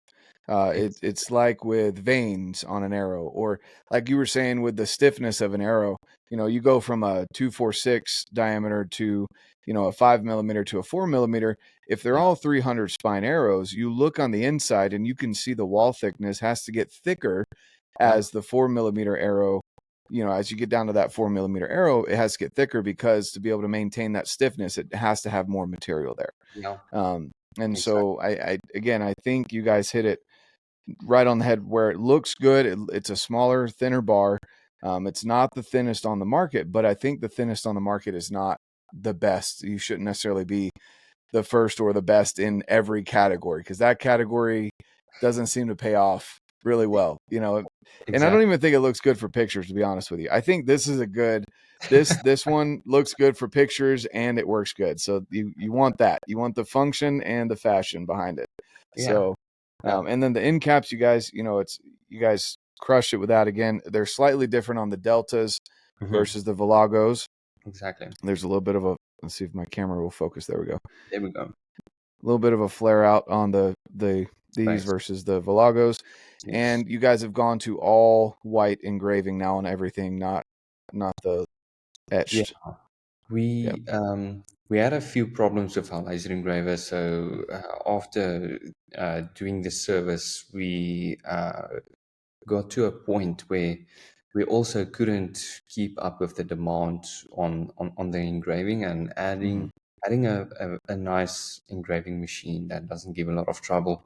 It's like with vanes on an arrow, or like you were saying with the stiffness of an arrow. You go from a 246 diameter to a 5 millimeter to a 4 millimeter. If they're Yeah, all 300 spine arrows, you look on the inside and you can see the wall thickness has to get thicker yeah, as the 4 millimeter arrow. As you get down to that 4 millimeter arrow, it has to get thicker because to be able to maintain that stiffness, it has to have more material there. yeah, And exactly. so I think you guys hit it right on the head where it looks good. It's a smaller, thinner bar. It's not the thinnest on the market, but I think the thinnest on the market is not the best. You shouldn't necessarily be the first or the best in every category because that category doesn't seem to pay off really well, and I don't Exactly. even think it looks good for pictures, to be honest with you. I think this is a good, this one looks good for pictures and it works good. So you want that. You want the function and the fashion behind it. Yeah, So, yeah, and then the end caps, you guys, you guys crushed it with that again. They're slightly different on the Deltas hmm, versus the Velagos. exactly. There's a little bit of a, let's see if my camera will focus. There we go. There we go. A little bit of a flare out on these Base. versus the Velagos. Yes. And you guys have gone to all white engraving now on everything, not the Yeah. etched. Yep. We had a few problems with our laser engraver. So after doing the service, we got to a point where we also couldn't keep up with the demand on the engraving, and Mm-hmm. adding a nice engraving machine that doesn't give a lot of trouble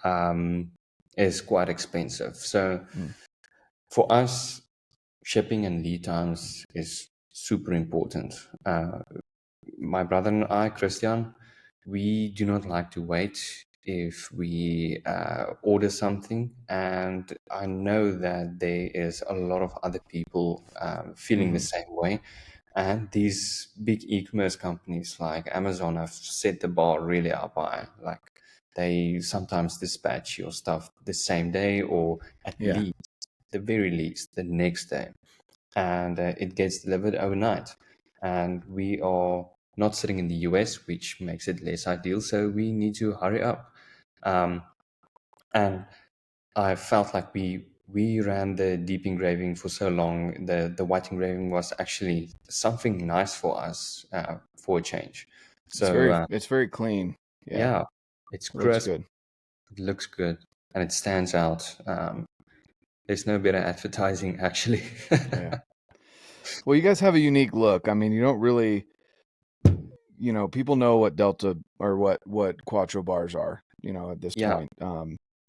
um, is quite expensive. So Mm. for us, shipping and lead times is super important. My brother and I, Christian, we do not like to wait if we order something. And I know that there is a lot of other people feeling the Mm-hmm. same way. And these big e-commerce companies like Amazon have set the bar really up high. Like they sometimes dispatch your stuff the same day, or at Yeah. least, the very least, the next day, and it gets delivered overnight. And we are not sitting in the US, which makes it less ideal. So we need to hurry up. Um, and I felt like we ran the deep engraving for so long. The white engraving was actually something nice for us for a change. So It's very clean. Yeah. yeah, it's It looks crisp, good. it looks good, and it stands out. There's no better advertising, actually. Yeah. Well, you guys have a unique look. I mean, you don't really, people know what Delta or what Quattro bars are, at this Yeah, point.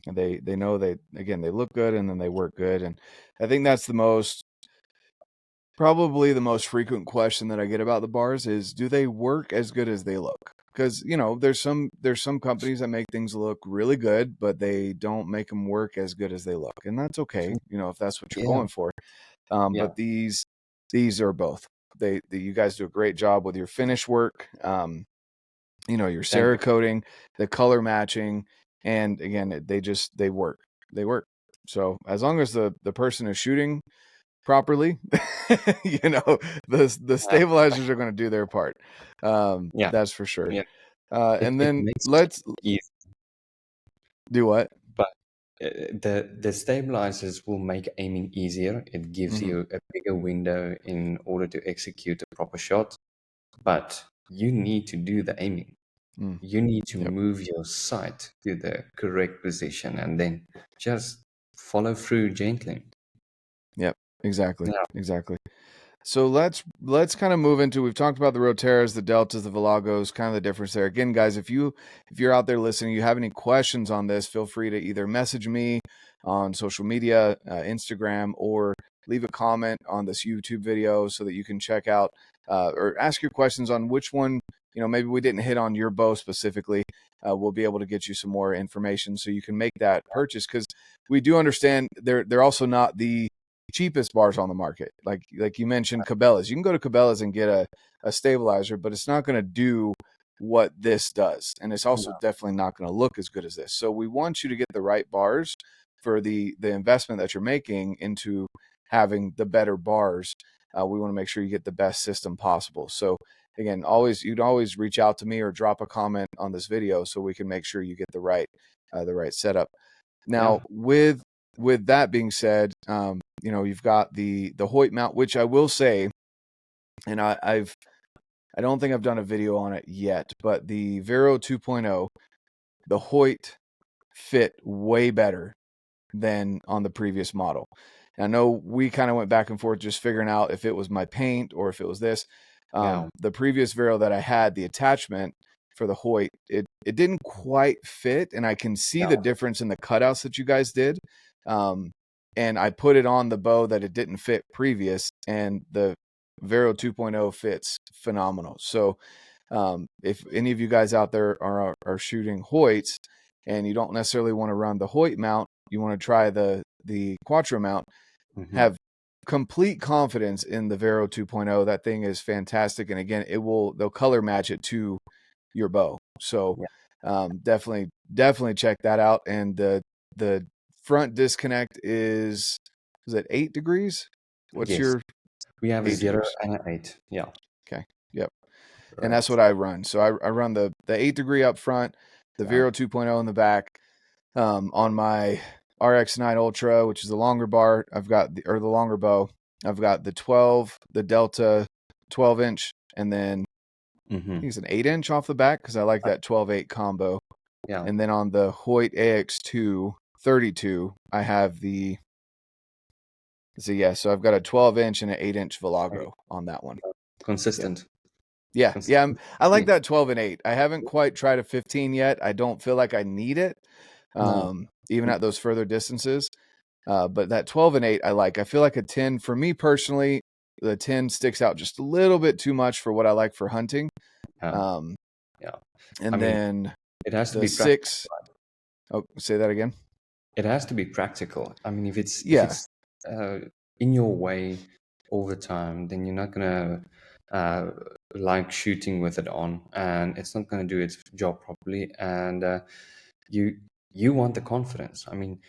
And they know they look good and then they work good. And I think that's probably the most frequent question that I get about the bars is, do they work as good as they look? Because, there's some companies that make things look really good, but they don't make them work as good as they look. And that's okay, if that's what you're yeah, going for. yeah. But these are both. You guys do a great job with your finish work. Your Thank you. Cerakoting, the color matching, and again, they work. They work. So as long as the person is shooting properly, the Uh, stabilizers are going to do their part. yeah, That's for sure. yeah. And It then makes let's it easy, do what? but the stabilizers will make aiming easier. It gives Hmm. you a bigger window in order to execute a proper shot, but you need to do the aiming. Mm, You need to yep, move your sight to the correct position and then just follow through gently. yep, exactly, Yeah, exactly. So let's kind of move into, we've talked about the Roteras, the Deltas, the Velagos, kind of the difference there. Again, guys, if you're out there listening, you have any questions on this, feel free to either message me on social media, Instagram, or leave a comment on this YouTube video so that you can check out or ask your questions on which one, maybe we didn't hit on your bow specifically. We'll be able to get you some more information so you can make that purchase, because we do understand they're also not the cheapest bars on the market. Like you mentioned, Cabela's. You can go to Cabela's and get a stabilizer, but it's not going to do what this does. And it's also no, definitely not going to look as good as this. So we want you to get the right bars for the investment that you're making into having the better bars. We want to make sure you get the best system possible. So again, you'd always reach out to me or drop a comment on this video so we can make sure you get the right setup. Now, with that being said, you know, you've got the Hoyt mount, which I will say, and I don't think I've done a video on it yet, but the Vero 2.0, the Hoyt fit way better than on the previous model. And I know we kind of went back and forth just figuring out if it was my paint or if it was this. The previous Vero that I had, the attachment for the Hoyt, it didn't quite fit, and I can see the difference in the cutouts that you guys did. And I put it on the bow that it didn't fit previous, and the Vero 2.0 fits phenomenal. So if any of you guys out there are shooting Hoyts and you don't necessarily want to run the Hoyt mount, you want to try the Quattro mount, have complete confidence in the Vero 2.0. That thing is fantastic, and again, they'll color match it to your bow. So definitely check that out. And the front disconnect is it 8 degrees? What's your? We have a 0 and an 8. Yeah. Okay. Yep. Right. And that's what I run. So I run the 8 degree up front, the Vero 2.0 in the back. On my RX9 Ultra, which is the longer bar, I've got the longer bow. I've got the Delta 12-inch, and then I think it's an 8-inch off the back because I like that 12-8 combo. Yeah. And then on the Hoyt AX2 32, I have so I've got a 12-inch and an 8-inch Velago on that one. Consistent. Yeah. I like that 12 and 8. I haven't quite tried a 15 yet. I don't feel like I need it, even at those further distances. But that 12 and 8, I like. I feel like a 10, for me personally, the 10 sticks out just a little bit too much for what I like for hunting. And then it has to be 6. Oh, say that again. It has to be practical. I mean, if it's in your way all the time, then you're not gonna like shooting with it on, and it's not gonna do its job properly. And you want the confidence. I mean,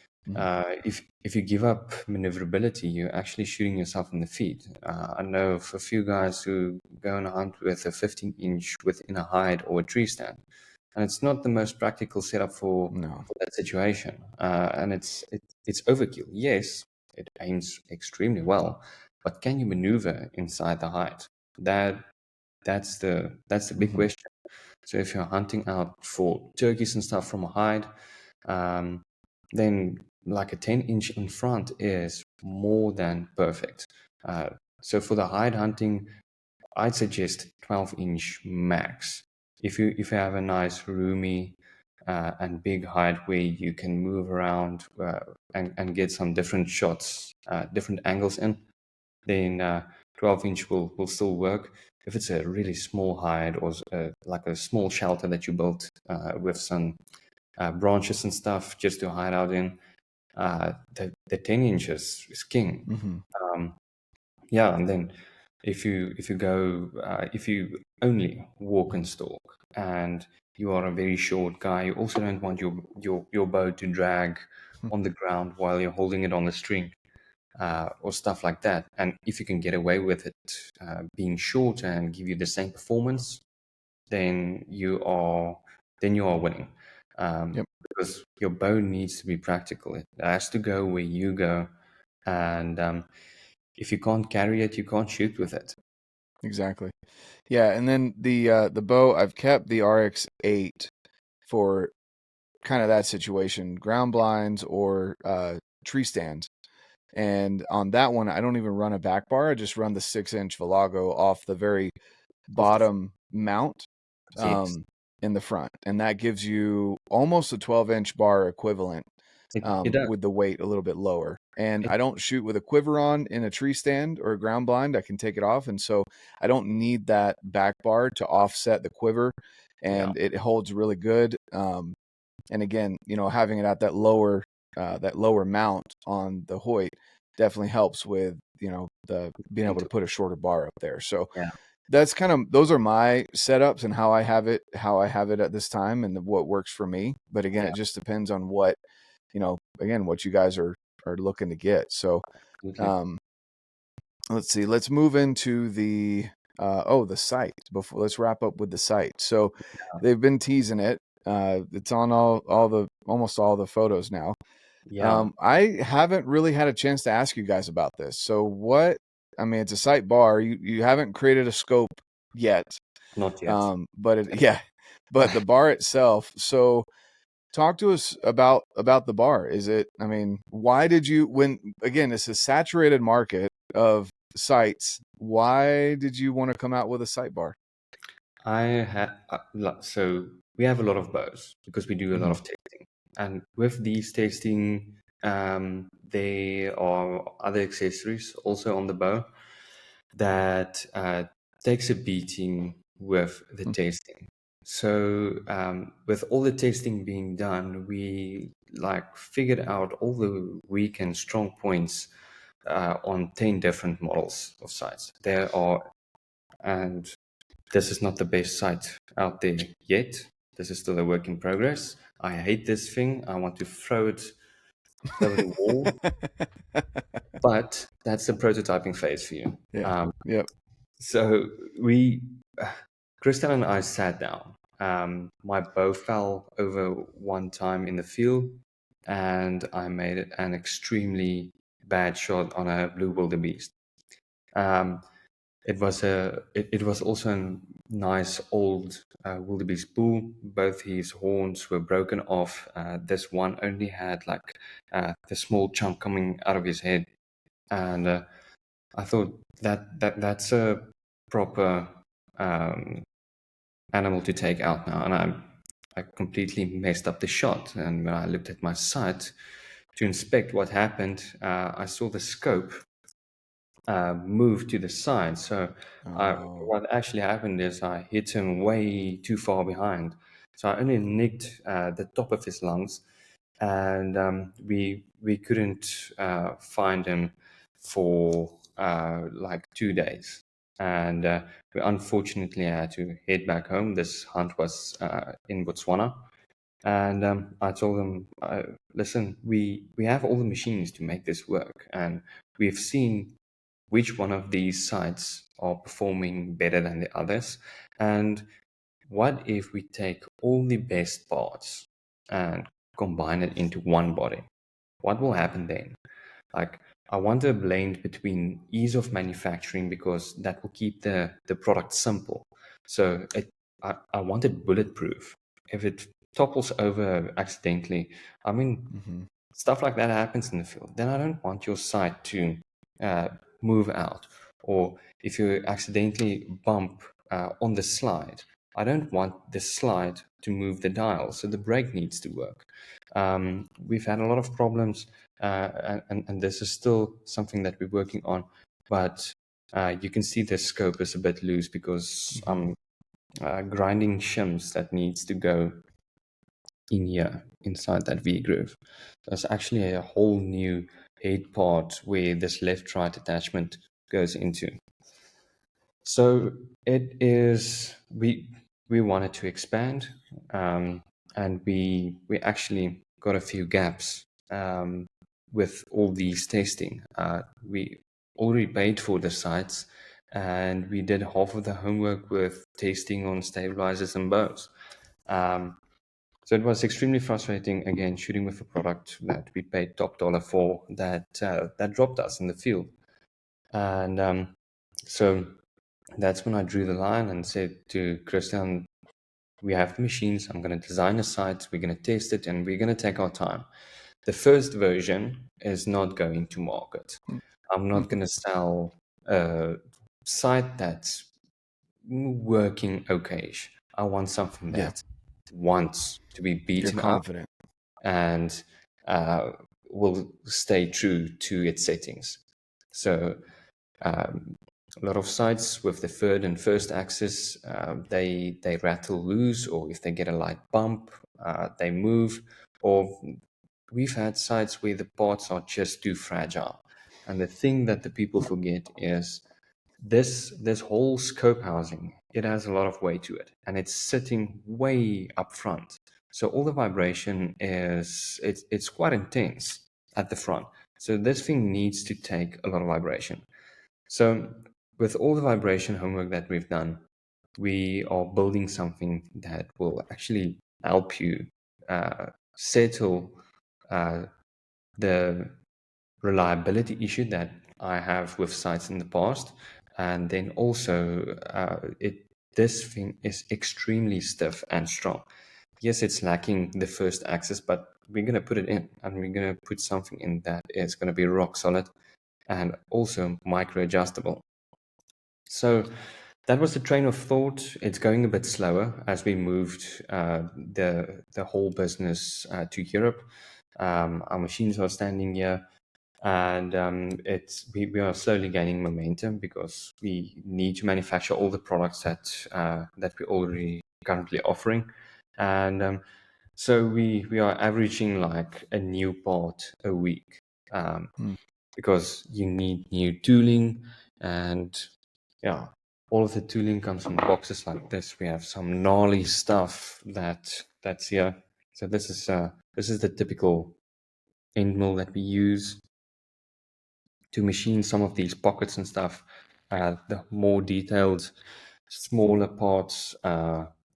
if you give up maneuverability, you're actually shooting yourself in the feet. I know of a few guys who go and hunt with a 15-inch within a hide or a tree stand, and it's not the most practical setup for that situation. And it's overkill. Yes, it aims extremely well, but can you maneuver inside the hide? That's the big question. So if you're hunting out for turkeys and stuff from a hide, then like a 10-inch in front is more than perfect. So for the hide hunting, I'd suggest 12-inch max. If you have a nice roomy and big hide where you can move around and get some different shots, different angles in, then 12-inch will still work. If it's a really small hide or like a small shelter that you built with some branches and stuff just to hide out in, the 10 inches is king. And then if you only walk and stalk and you are a very short guy, you also don't want your bow to drag on the ground while you're holding it on the string, or stuff like that. And if you can get away with it being short and give you the same performance, then you are winning. Because your bow needs to be practical. It has to go where you go, and if you can't carry it, you can't shoot with it. Exactly. Yeah, and then the bow, I've kept the RX8 for kind of that situation, ground blinds or tree stands. And on that one, I don't even run a back bar. I just run the 6-inch Velago off the very bottom mount in the front. And that gives you almost a 12-inch bar equivalent with the weight a little bit lower. And I don't shoot with a quiver on in a tree stand or a ground blind. I can take it off. And so I don't need that back bar to offset the quiver. And it holds really good. And again, you know, having it at that lower mount on the Hoyt definitely helps with, you know, the being able to put a shorter bar up there. So that's those are my setups and how I have it at this time and what works for me. But again, it just depends on what, you know, again, what you guys are looking to get. So let's see, let's move into the the site. Before, let's wrap up with the site. So they've been teasing it. It's on almost all the photos now. Yeah, I haven't really had a chance to ask you guys about this. So I mean, it's a sight bar. You haven't created a scope yet. not yet. Yeah, but the bar itself. So talk to us about the bar. I mean, why did you, when, again, it's a saturated market of sites, why did you want to come out with a sight bar? I had so we have a lot of bows because we do a lot Hmm. of testing, and with these testing, there are other accessories also on the bow that takes a beating with the testing. So with all the testing being done, we like figured out all the weak and strong points on 10 different models of sites. There are, and this is not the best site out there yet. This is still a work in progress. I hate this thing. I want to throw it over the wall, but that's the prototyping phase for you. Yeah. Yep. So we, Christian and I sat down. My bow fell over one time in the field, and I made it an extremely bad shot on a blue wildebeest. Um, it was also a nice old wildebeest bull. Both his horns were broken off. This one only had like the small chunk coming out of his head, and I thought that's a proper um, animal to take out now, and I completely messed up the shot. And when I looked at my sight to inspect what happened, I saw the scope move to the side. So Oh. what actually happened is I hit him way too far behind. So I only nicked the top of his lungs, and we couldn't find him for like 2 days. And we unfortunately had to head back home. This hunt was in Botswana. And I told them, listen, we have all the machines to make this work. And we've seen which one of these sites are performing better than the others. And what if we take all the best parts and combine it into one body? What will happen then? Like, I want a blend between ease of manufacturing because that will keep the product simple. So I want it bulletproof. If it topples over accidentally, I mean, Hmm. stuff like that happens in the field. Then I don't want your site to uh, move out. Or if you accidentally bump on the slide, I don't want the slide to move the dial. So the brake needs to work. We've had a lot of problems, and this is still something that we're working on. But you can see the scope is a bit loose because Hmm. I'm grinding shims that needs to go in here inside that V groove. There's actually a whole new head part where this left right attachment goes into. So it is we wanted to expand, and we actually got a few gaps with all these testing. We already paid for the sites, and we did half of the homework with testing on stabilizers and bows. Um, so it was extremely frustrating, again, shooting with a product that we paid top dollar for that dropped us in the field. And so that's when I drew the line and said to Christian, we have the machines. I'm going to design a site. We're going to test it, and we're going to take our time. The first version is not going to market. I'm not going to sell a site that's working okayish. I want something Yeah. that wants to be You're beaten up confident. and uh, will stay true to its settings. So um, a lot of sites with the third and first axis, they rattle loose, or if they get a light bump, they move. Or we've had sites where the parts are just too fragile. And the thing that the people forget is this whole scope housing, it has a lot of weight to it, and it's sitting way up front. So all the vibration it's quite intense at the front. So this thing needs to take a lot of vibration. So with all the vibration homework that we've done, we are building something that will actually help you settle the reliability issue that I have with sites in the past. And then also, this thing is extremely stiff and strong. Yes, it's lacking the first axis, but we're going to put it in, and we're going to put something in that is going to be rock solid and also micro adjustable. So that was the train of thought. It's going a bit slower as we moved the whole business to Europe. Our machines are standing here, and we are slowly gaining momentum because we need to manufacture all the products that we're already currently offering, and so we are averaging like a new part a week, Mm. because you need new tooling, and yeah, all of the tooling comes from boxes like this. We have some gnarly stuff that's here. So this is the typical end mill that we use to machine some of these pockets and stuff. The more detailed, smaller parts,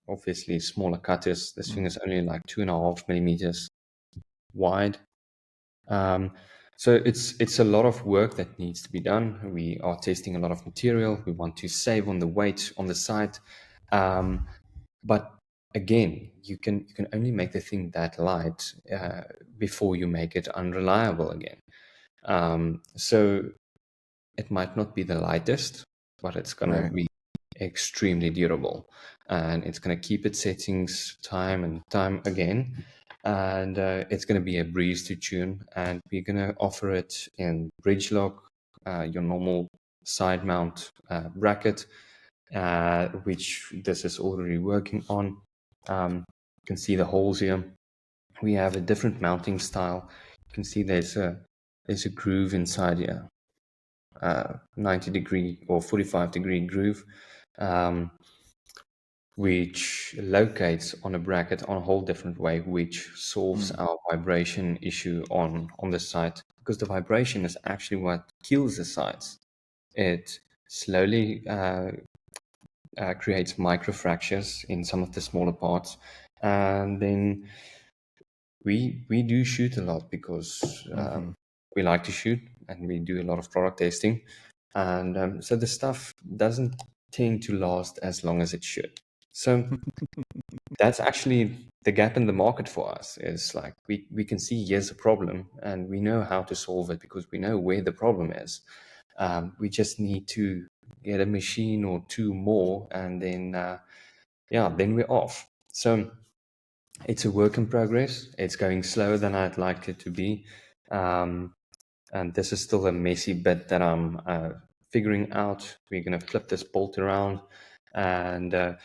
obviously smaller cutters. This thing is only like 2.5 millimeters wide. So it's a lot of work that needs to be done. We are testing a lot of material. We want to save on the weight on the site, but again, you can only make the thing that light before you make it unreliable again. So it might not be the lightest, but it's gonna Right. be extremely durable, and it's gonna keep its settings time and time again, and it's gonna be a breeze to tune. And we're gonna offer it in bridge lock, your normal side mount bracket, which this is already working on. You can see the holes here. We have a different mounting style. You can see there's a groove inside here, 90-degree or 45-degree groove, which locates on a bracket on a whole different way, which solves Mm. our vibration issue on the site, because the vibration is actually what kills the sites. It slowly creates microfractures in some of the smaller parts, and then we do shoot a lot because Mm-hmm. we like to shoot, and we do a lot of product testing, and so the stuff doesn't tend to last as long as it should. So that's actually the gap in the market for us. Is like we can see here's a problem, and we know how to solve it because we know where the problem is. We just need to get a machine or two more, and then then we're off. So it's a work in progress. It's going slower than I'd like it to be. Um, and this is still a messy bit that I'm figuring out. We're going to flip this bolt around, and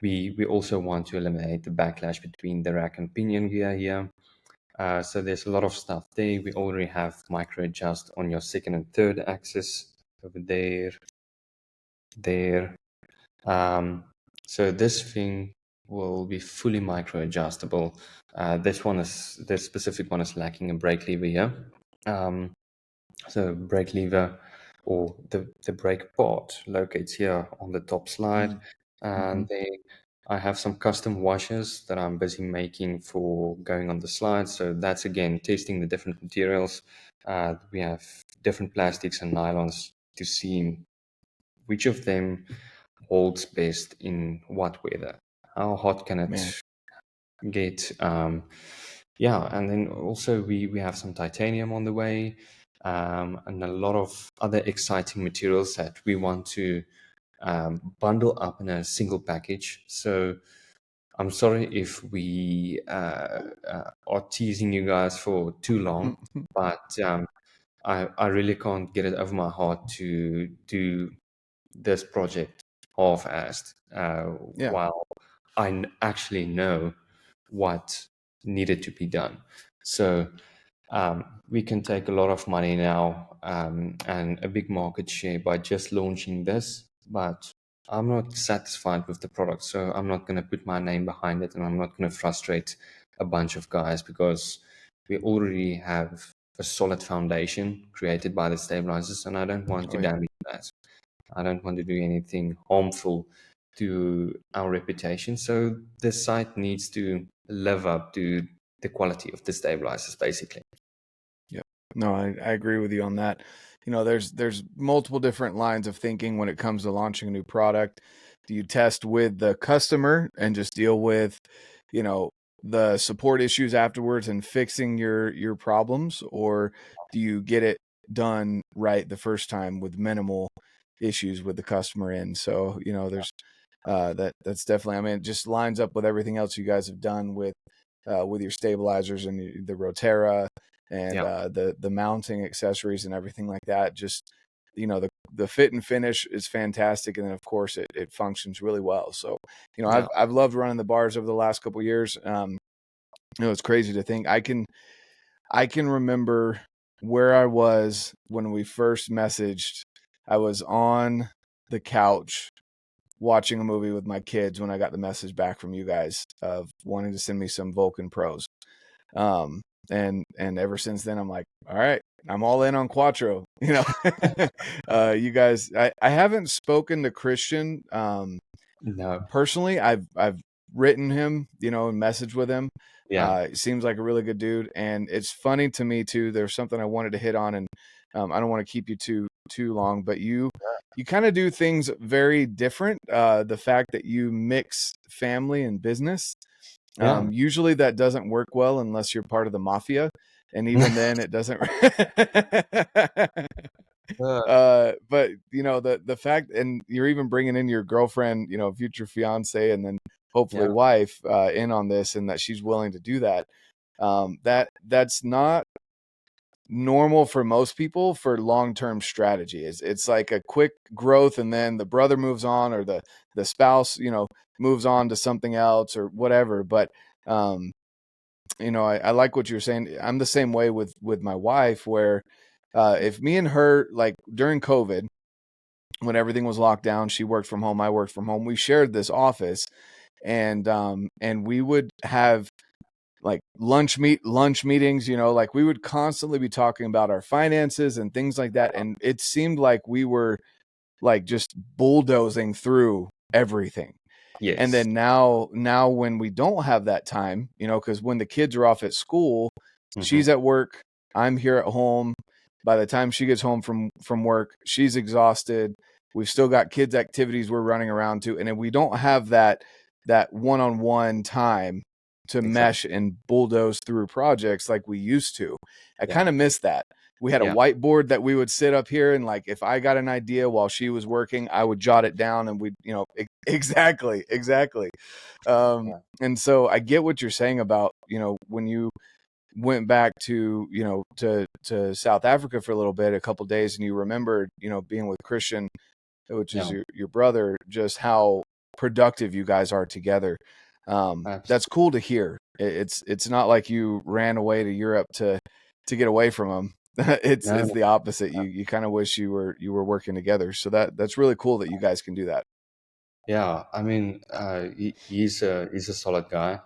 we also want to eliminate the backlash between the rack and pinion gear here. So there's a lot of stuff there. We already have micro adjust on your second and third axis over there, there. So this thing will be fully micro adjustable. This specific one is lacking a brake lever here. So brake lever, or the brake part, locates here on the top slide. Mm-hmm. And then I have some custom washers that I'm busy making for going on the slide. So that's again testing the different materials. We have different plastics and nylons to see which of them holds best in what weather. How hot can Man. it get? And then also we have some titanium on the way, and a lot of other exciting materials that we want to bundle up in a single package. So I'm sorry if we are teasing you guys for too long, but I really can't get it over my heart to do this project half-assed, Yeah. while actually know what needed to be done. So we can take a lot of money now, and a big market share by just launching this, but I'm not satisfied with the product, so I'm not going to put my name behind it, and I'm not going to frustrate a bunch of guys, because we already have a solid foundation created by the stabilizers, and I don't want to Oh yeah. damage that. I don't want to do anything harmful to our reputation. So the site needs to live up to the quality of the stabilizers, basically. Yeah. No, I agree with you on that. There's multiple different lines of thinking when it comes to launching a new product. Do you test with the customer and just deal with, you know, the support issues afterwards and fixing your problems, or do you get it done right the first time with minimal issues with the customer in? So, there's that's definitely, I mean, it just lines up with everything else you guys have done with your stabilizers and the Rotera and Yeah. the mounting accessories and everything like that. Just the fit and finish is fantastic, and then of course it functions really well. So Yeah. I've loved running the bars over the last couple of years. It's crazy to think I can remember where I was when we first messaged. I was on the couch watching a movie with my kids when I got the message back from you guys of wanting to send me some Vulcan Pros. And ever since then, I'm like, all right, I'm all in on Quattro. You guys, I haven't spoken to Christian No. personally. I've written him, and messaged with him. Yeah. Seems like a really good dude, and it's funny to me too. There's something I wanted to hit on, and I don't want to keep you too long, but you kind of do things very different. The fact that you mix family and business, Yeah. usually that doesn't work well unless you're part of the mafia, and even then it doesn't. Uh, But the fact, and you're even bringing in your girlfriend, future fiance, and then hopefully yeah. wife, in on this, and that she's willing to do that. That's not normal for most people for long-term strategy. It's like a quick growth, and then the brother moves on, or the spouse, moves on to something else or whatever. But I like what you're saying. I'm the same way with my wife, where if me and her, like during COVID, when everything was locked down, she worked from home, I worked from home. We shared this office, and we would have like lunch meetings, like we would constantly be talking about our finances and things like that. And it seemed like we were like just bulldozing through everything. And Yes. then now when we don't have that time, because when the kids are off at school, she's Hmm. at work, I'm here at home. By the time she gets home from work, she's exhausted. We've still got kids' activities we're running around to, and then we don't have that one-on-one time to Exactly. mesh and bulldoze through projects like we used to. I Yeah. kind of miss that. We had a Yeah. whiteboard that we would sit up here, and like if I got an idea while she was working, I would jot it down, and we'd exactly. Yeah. And so I get what you're saying about when you went back to to South Africa for a little bit, a couple days, and you remembered being with Christian, which is Yeah. your brother, just how productive you guys are together. That's Absolutely. cool to hear. It's not like you ran away to Europe to get away from him. it's No, it's no, the opposite. no. You kind of wish you were working together. So that's really cool that you guys can do that. Yeah, I mean, he's a solid guy.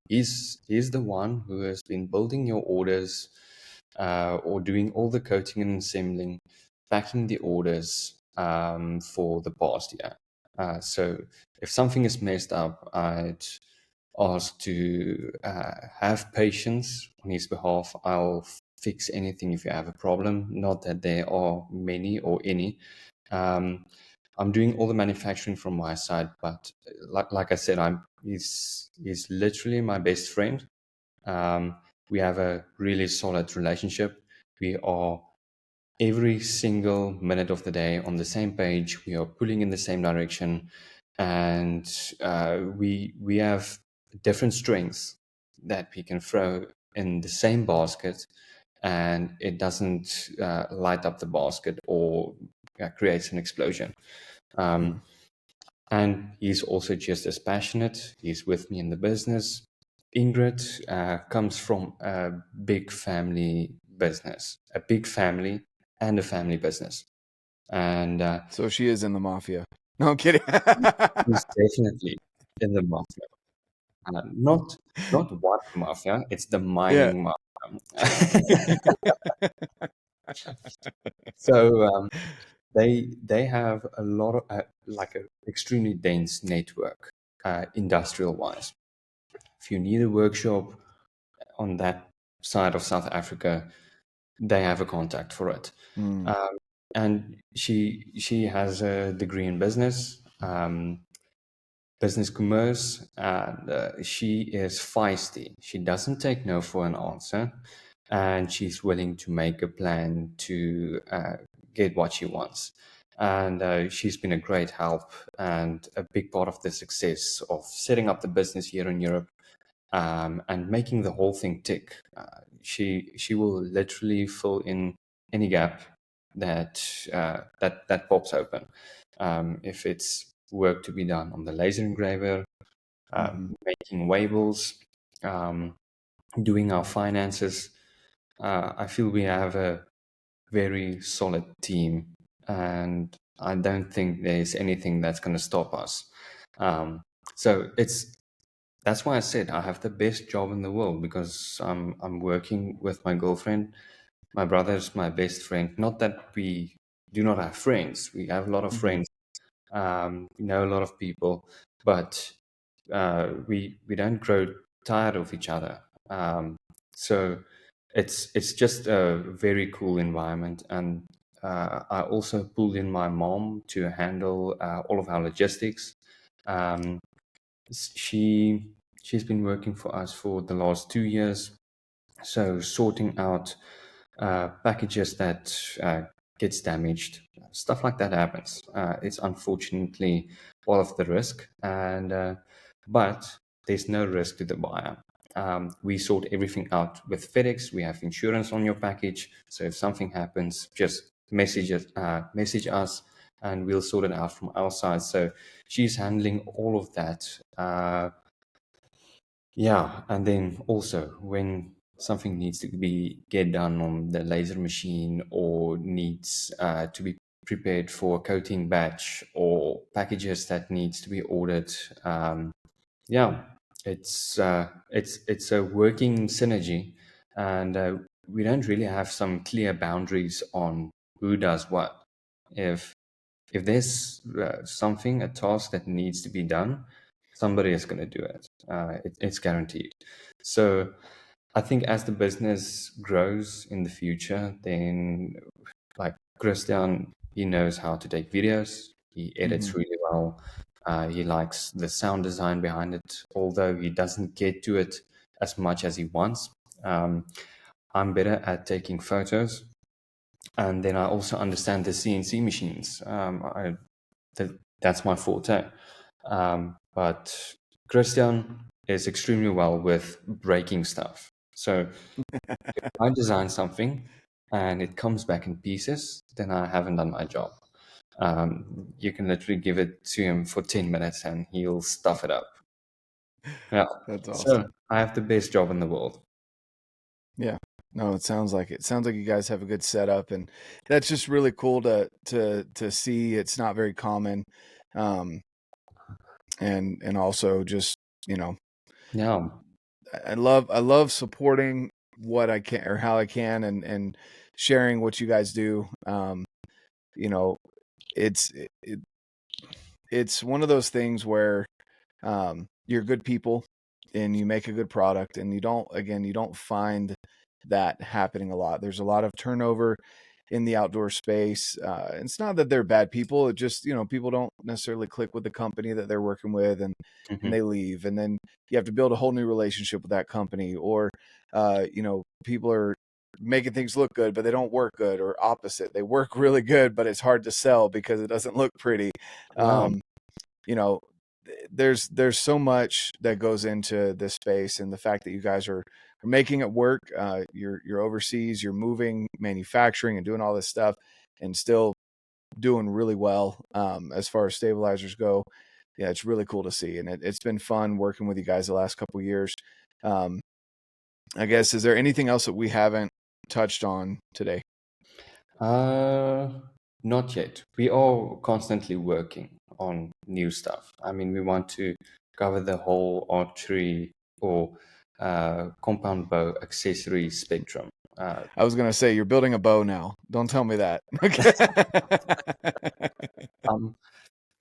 He's the one who has been building your orders, or doing all the coating and assembling, packing the orders, for the past year. So if something is messed up, I'd ask to have patience on his behalf. I'll fix anything if you have a problem. Not that there are many or any. Um, I'm doing all the manufacturing from my side, but like I said, he's literally my best friend. Um, we have a really solid relationship. We are every single minute of the day on the same page. We are pulling in the same direction, and we have different strengths that we can throw in the same basket, and it doesn't light up the basket or creates an explosion. Mm. Um, and he's also just as passionate. He's with me in the business. Ingrid comes from a big family business, a big family and a family business. And So she is in the mafia. No, I'm kidding. he's definitely in the mafia. Not what mafia, it's the Yeah. mining mafia. So they have a lot of like an extremely dense network, industrial wise. If you need a workshop on that side of South Africa, they have a contact for it. Mm. And she has a degree in business, business commerce, and she is feisty. She doesn't take no for an answer, and she's willing to make a plan to get what she wants. And she's been a great help and a big part of the success of setting up the business here in Europe, and making the whole thing tick. She will literally fill in any gap that pops open. If it's work to be done on the laser engraver, Hmm. making labels, um, doing our finances. I feel we have a very solid team, and I don't think there's anything that's going to stop us. Um, so that's why I said I have the best job in the world, because I'm working with my girlfriend. My brother's my best friend. Not that we do not have friends. We have a lot of Hmm. friends. We know a lot of people, but we don't grow tired of each other. So it's just a very cool environment, and I also pulled in my mom to handle all of our logistics. Um, she she's been working for us for the last 2 years, so sorting out packages that gets damaged, stuff like that happens. It's unfortunately part of the risk, and but there's no risk to the buyer. We sort everything out with FedEx. We have insurance on your package, so if something happens, just message us, and we'll sort it out from our side. So she's handling all of that. Yeah, and then also when something needs to be get done on the laser machine, or needs to be prepared for a coating batch, or packages that needs to be ordered, yeah, it's a working synergy, and we don't really have some clear boundaries on who does what. If if there's something, a task that needs to be done, somebody is going to do it. It's guaranteed. So I think as the business grows in the future, then like Christian, he knows how to take videos. He Hmm. edits really well. He likes the sound design behind it, although he doesn't get to it as much as he wants. Um, I'm better at taking photos, and then I also understand the CNC machines. That's my forte. But Christian is extremely well with breaking stuff. So if I design something and it comes back in pieces, then I haven't done my job. You can literally give it to him for 10 minutes and he'll stuff it up. Yeah. That's So awesome. I have the best job in the world. Yeah. No, it sounds like it. Sounds like you guys have a good setup, and that's just really cool to see. It's not very common, um, and also just, you know, Yeah. I love supporting what I can or how I can, and sharing what you guys do. You know, it's it's one of those things where you're good people and you make a good product, and you don't find that happening a lot. There's a lot of turnover in the outdoor space. It's not that they're bad people. It just, people don't necessarily click with the company that they're working with, and Hmm. they leave. And then you have to build a whole new relationship with that company, or, people are making things look good, but they don't work good, or opposite. They work really good, but it's hard to sell because it doesn't look pretty. Yeah. Um, you know, there's so much that goes into this space, and the fact that you guys are making it work. You're overseas, you're moving, manufacturing, and doing all this stuff, and still doing really well as far as stabilizers go. Yeah, it's really cool to see, and it's been fun working with you guys the last couple of years. Um, I guess, is there anything else that we haven't touched on today? Uh, Not yet. We are constantly working on new stuff. I mean, we want to cover the whole archery or compound bow accessory spectrum. I was gonna say you're building a bow now. Don't tell me that. um,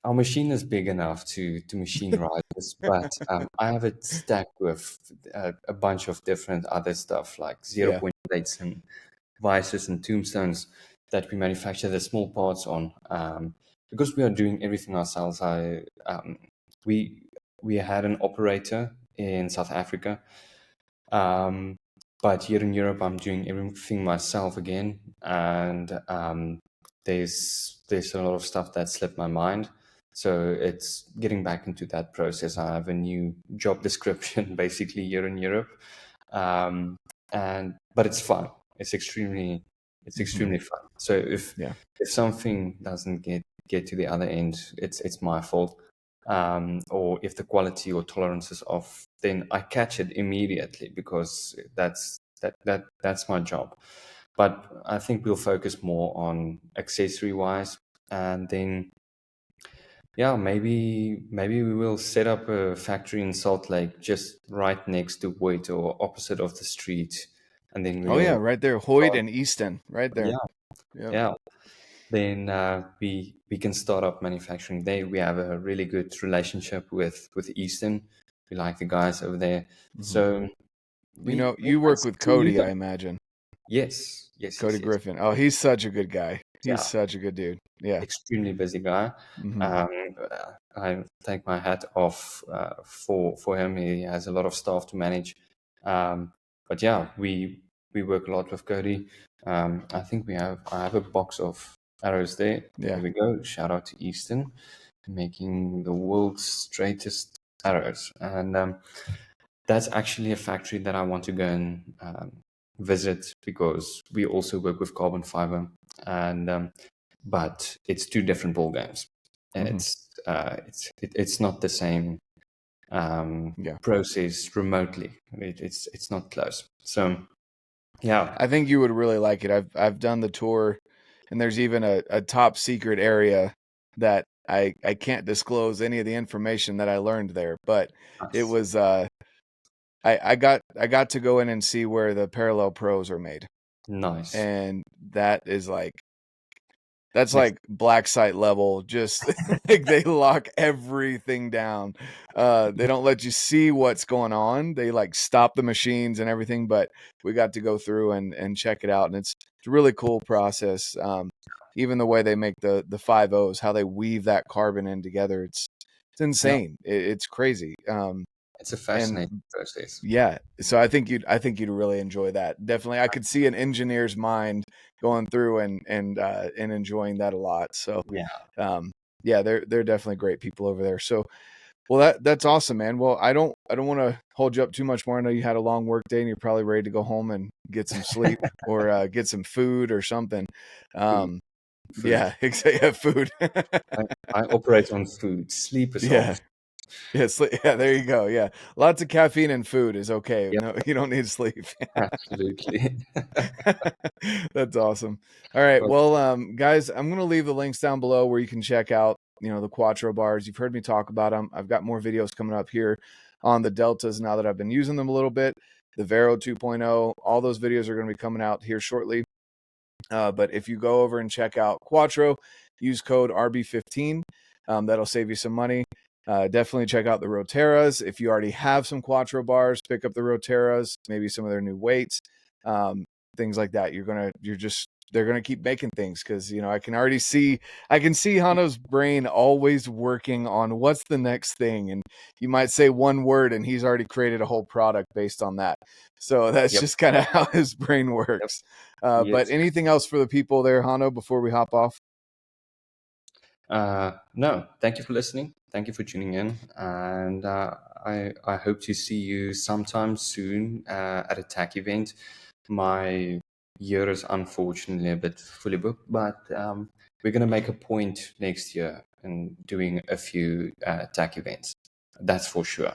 our machine is big enough to machine risers, but I have it stacked with a bunch of different other stuff like zero Yeah. point plates and vices and tombstones that we manufacture the small parts on. Because we are doing everything ourselves, we we had an operator in South Africa, um, but here in Europe, I'm doing everything myself again, and there's a lot of stuff that slipped my mind. So it's getting back into that process. I have a new job description basically here in Europe, and but it's fun. It's extremely fun. So Yeah. if something doesn't get to the other end, it's my fault. Or if the quality or tolerance is off, then I catch it immediately because that's my job. But I think we'll focus more on accessory wise, and then yeah, maybe we will set up a factory in Salt Lake, just right next to Voigt or opposite of the street, and then Oh yeah, we'll right there, Hoyt and Easton, right there. yeah, Yep. yeah. Then we can start up manufacturing there. We have a really good relationship with Easton. We like the guys over there. Hmm. So we You might work with see you Cody, guys. I imagine. Yes, yes, Cody yes, yes. Griffin. Oh, he's such a good guy. He's Yeah, such a good dude. Yeah. extremely busy guy. Hmm. Um, I take my hat off for him. He has a lot of staff to manage. But yeah, we work a lot with Cody. I think I have a box of arrows there. Yeah. There we go. Shout out to Easton, making the world's straightest arrows. And that's actually a factory that I want to go and visit because we also work with carbon fiber, and but it's two different ball games. Hmm. It's not the same Yeah. process remotely. It's not close. So yeah, I think you would really like it. I've done the tour, and there's even a top secret area that I can't disclose any of the information that I learned there, but it nice, was I got to go in and see where the parallel pros are made. nice, And that is that's next, like black site level, just like they lock everything down. They don't let you see what's going on. They like stop the machines and everything, but we got to go through and check it out, and it's a really cool process. Even the way they make the 5 O's, how they weave that carbon in together, it's yeah, insane. It's crazy. it's a And fascinating process. yeah, so I think you'd really enjoy that. Definitely, I could see an engineer's mind going through and enjoying that a lot. So, Yeah, um, yeah, they're definitely great people over there. So, well, that's awesome, man. Well, I don't want to hold you up too much more. I know you had a long work day and you're probably ready to go home and get some sleep or get some food or something. food, Um, food. yeah, exactly. Yeah, food. I, I operate on food. Sleep is Yeah. off. Yeah, yeah, there you go. Yeah. Lots of caffeine and food is okay. Yeah, No, you don't need sleep. absolutely. That's awesome. All right. Well, Well, guys, I'm going to leave the links down below where you can check out, the Quattro bars. You've heard me talk about them. I've got more videos coming up here on the Deltas now that I've been using them a little bit. The Vero 2.0, all those videos are going to be coming out here shortly. But if you go over and check out Quattro, use code RB15. That'll save you some money. Definitely check out the Roteras. If you already have some Quattro bars, pick up the Roteras, maybe some of their new weights, things like that. They're gonna keep making things because I can see Hanno's brain always working on what's the next thing, and you might say one word and he's already created a whole product based on that. So that's yep, just kind of how his brain yep. works. But Yes. anything else for the people there, Hanno, before we hop off? No, thank you for listening. Thank you for tuning in. And I hope to see you sometime soon at a tech event. My year is unfortunately a bit fully booked, but we're going to make a point next year in doing a few tech events. That's for sure.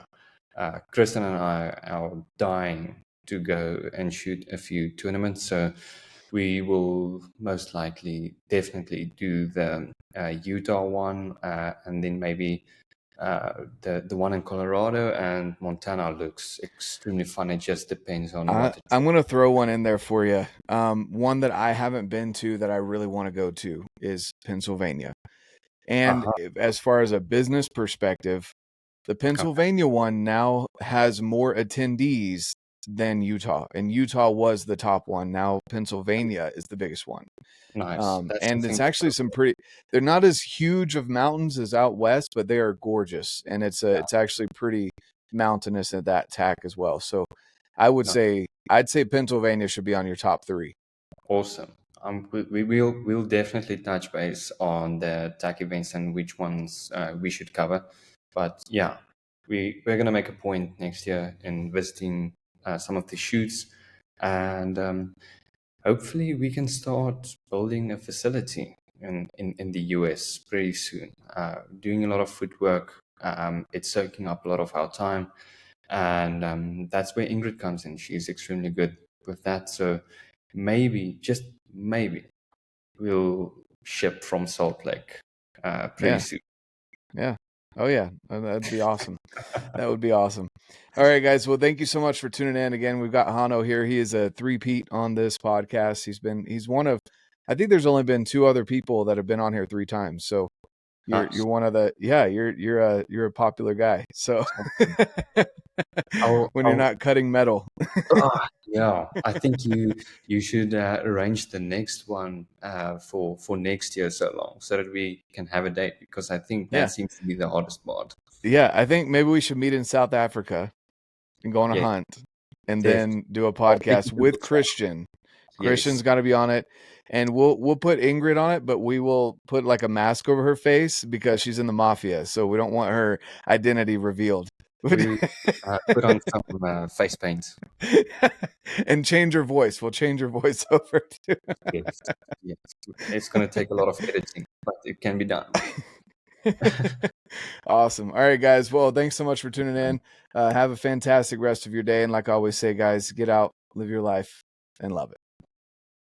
Kristen and I are dying to go and shoot a few tournaments. So we will most likely definitely do the Utah one, and then maybe The one in Colorado and Montana looks extremely fun. It just depends on what the I'm trip. going to throw one in there for you. One that I haven't been to that I really want to go to is Pennsylvania. And Uh-huh. as far as a business perspective, the Pennsylvania one now has more attendees than Utah, and Utah was the top one. Now Pennsylvania is the biggest one. Nice. That's And it's something to actually look some for. pretty, they're not as huge of mountains as out west, but they are gorgeous. And Yeah. it's actually pretty mountainous at that tack as well. So I would No, say, I'd say Pennsylvania should be on your top three. awesome. We'll definitely touch base on the tech events and which ones we should cover. But yeah, we're gonna make a point next year in visiting some of the shoots, and hopefully we can start building a facility in the US pretty soon. Doing a lot of footwork, it's soaking up a lot of our time, and that's where Ingrid comes in. She's extremely good with that. So maybe, just maybe, we'll ship from Salt Lake pretty Yeah. soon. Yeah. Oh yeah. That'd be awesome. That would be awesome. All right, guys. Well, thank you so much for tuning in. Again, we've got Hanno here. He is a three-peat on this podcast. He's one of, I think there's only been two other people that have been on here three times. So Nice. you're one of the, yeah, you're a popular guy. So Awesome. when you're I'll not cutting metal. yeah, I think you should arrange the next one for next year so long, so that we can have a date, because I think that Yeah. seems to be the hardest part. Yeah. I think maybe we should meet in South Africa and go on a Yes, hunt and definitely. then do a I'll take you podcast to the with trail. Christian. Yes, Christian's got to be on it, and we'll put Ingrid on it, but we will put like a mask over her face because she's in the mafia, so we don't want her identity revealed. we put on some face paint. And change her voice. We'll change her voice over too. Yes, yes. It's going to take a lot of editing, but it can be done. Awesome. All right, guys. Well, thanks so much for tuning in. Have a fantastic rest of your day, and like I always say, guys, get out, live your life, and love it.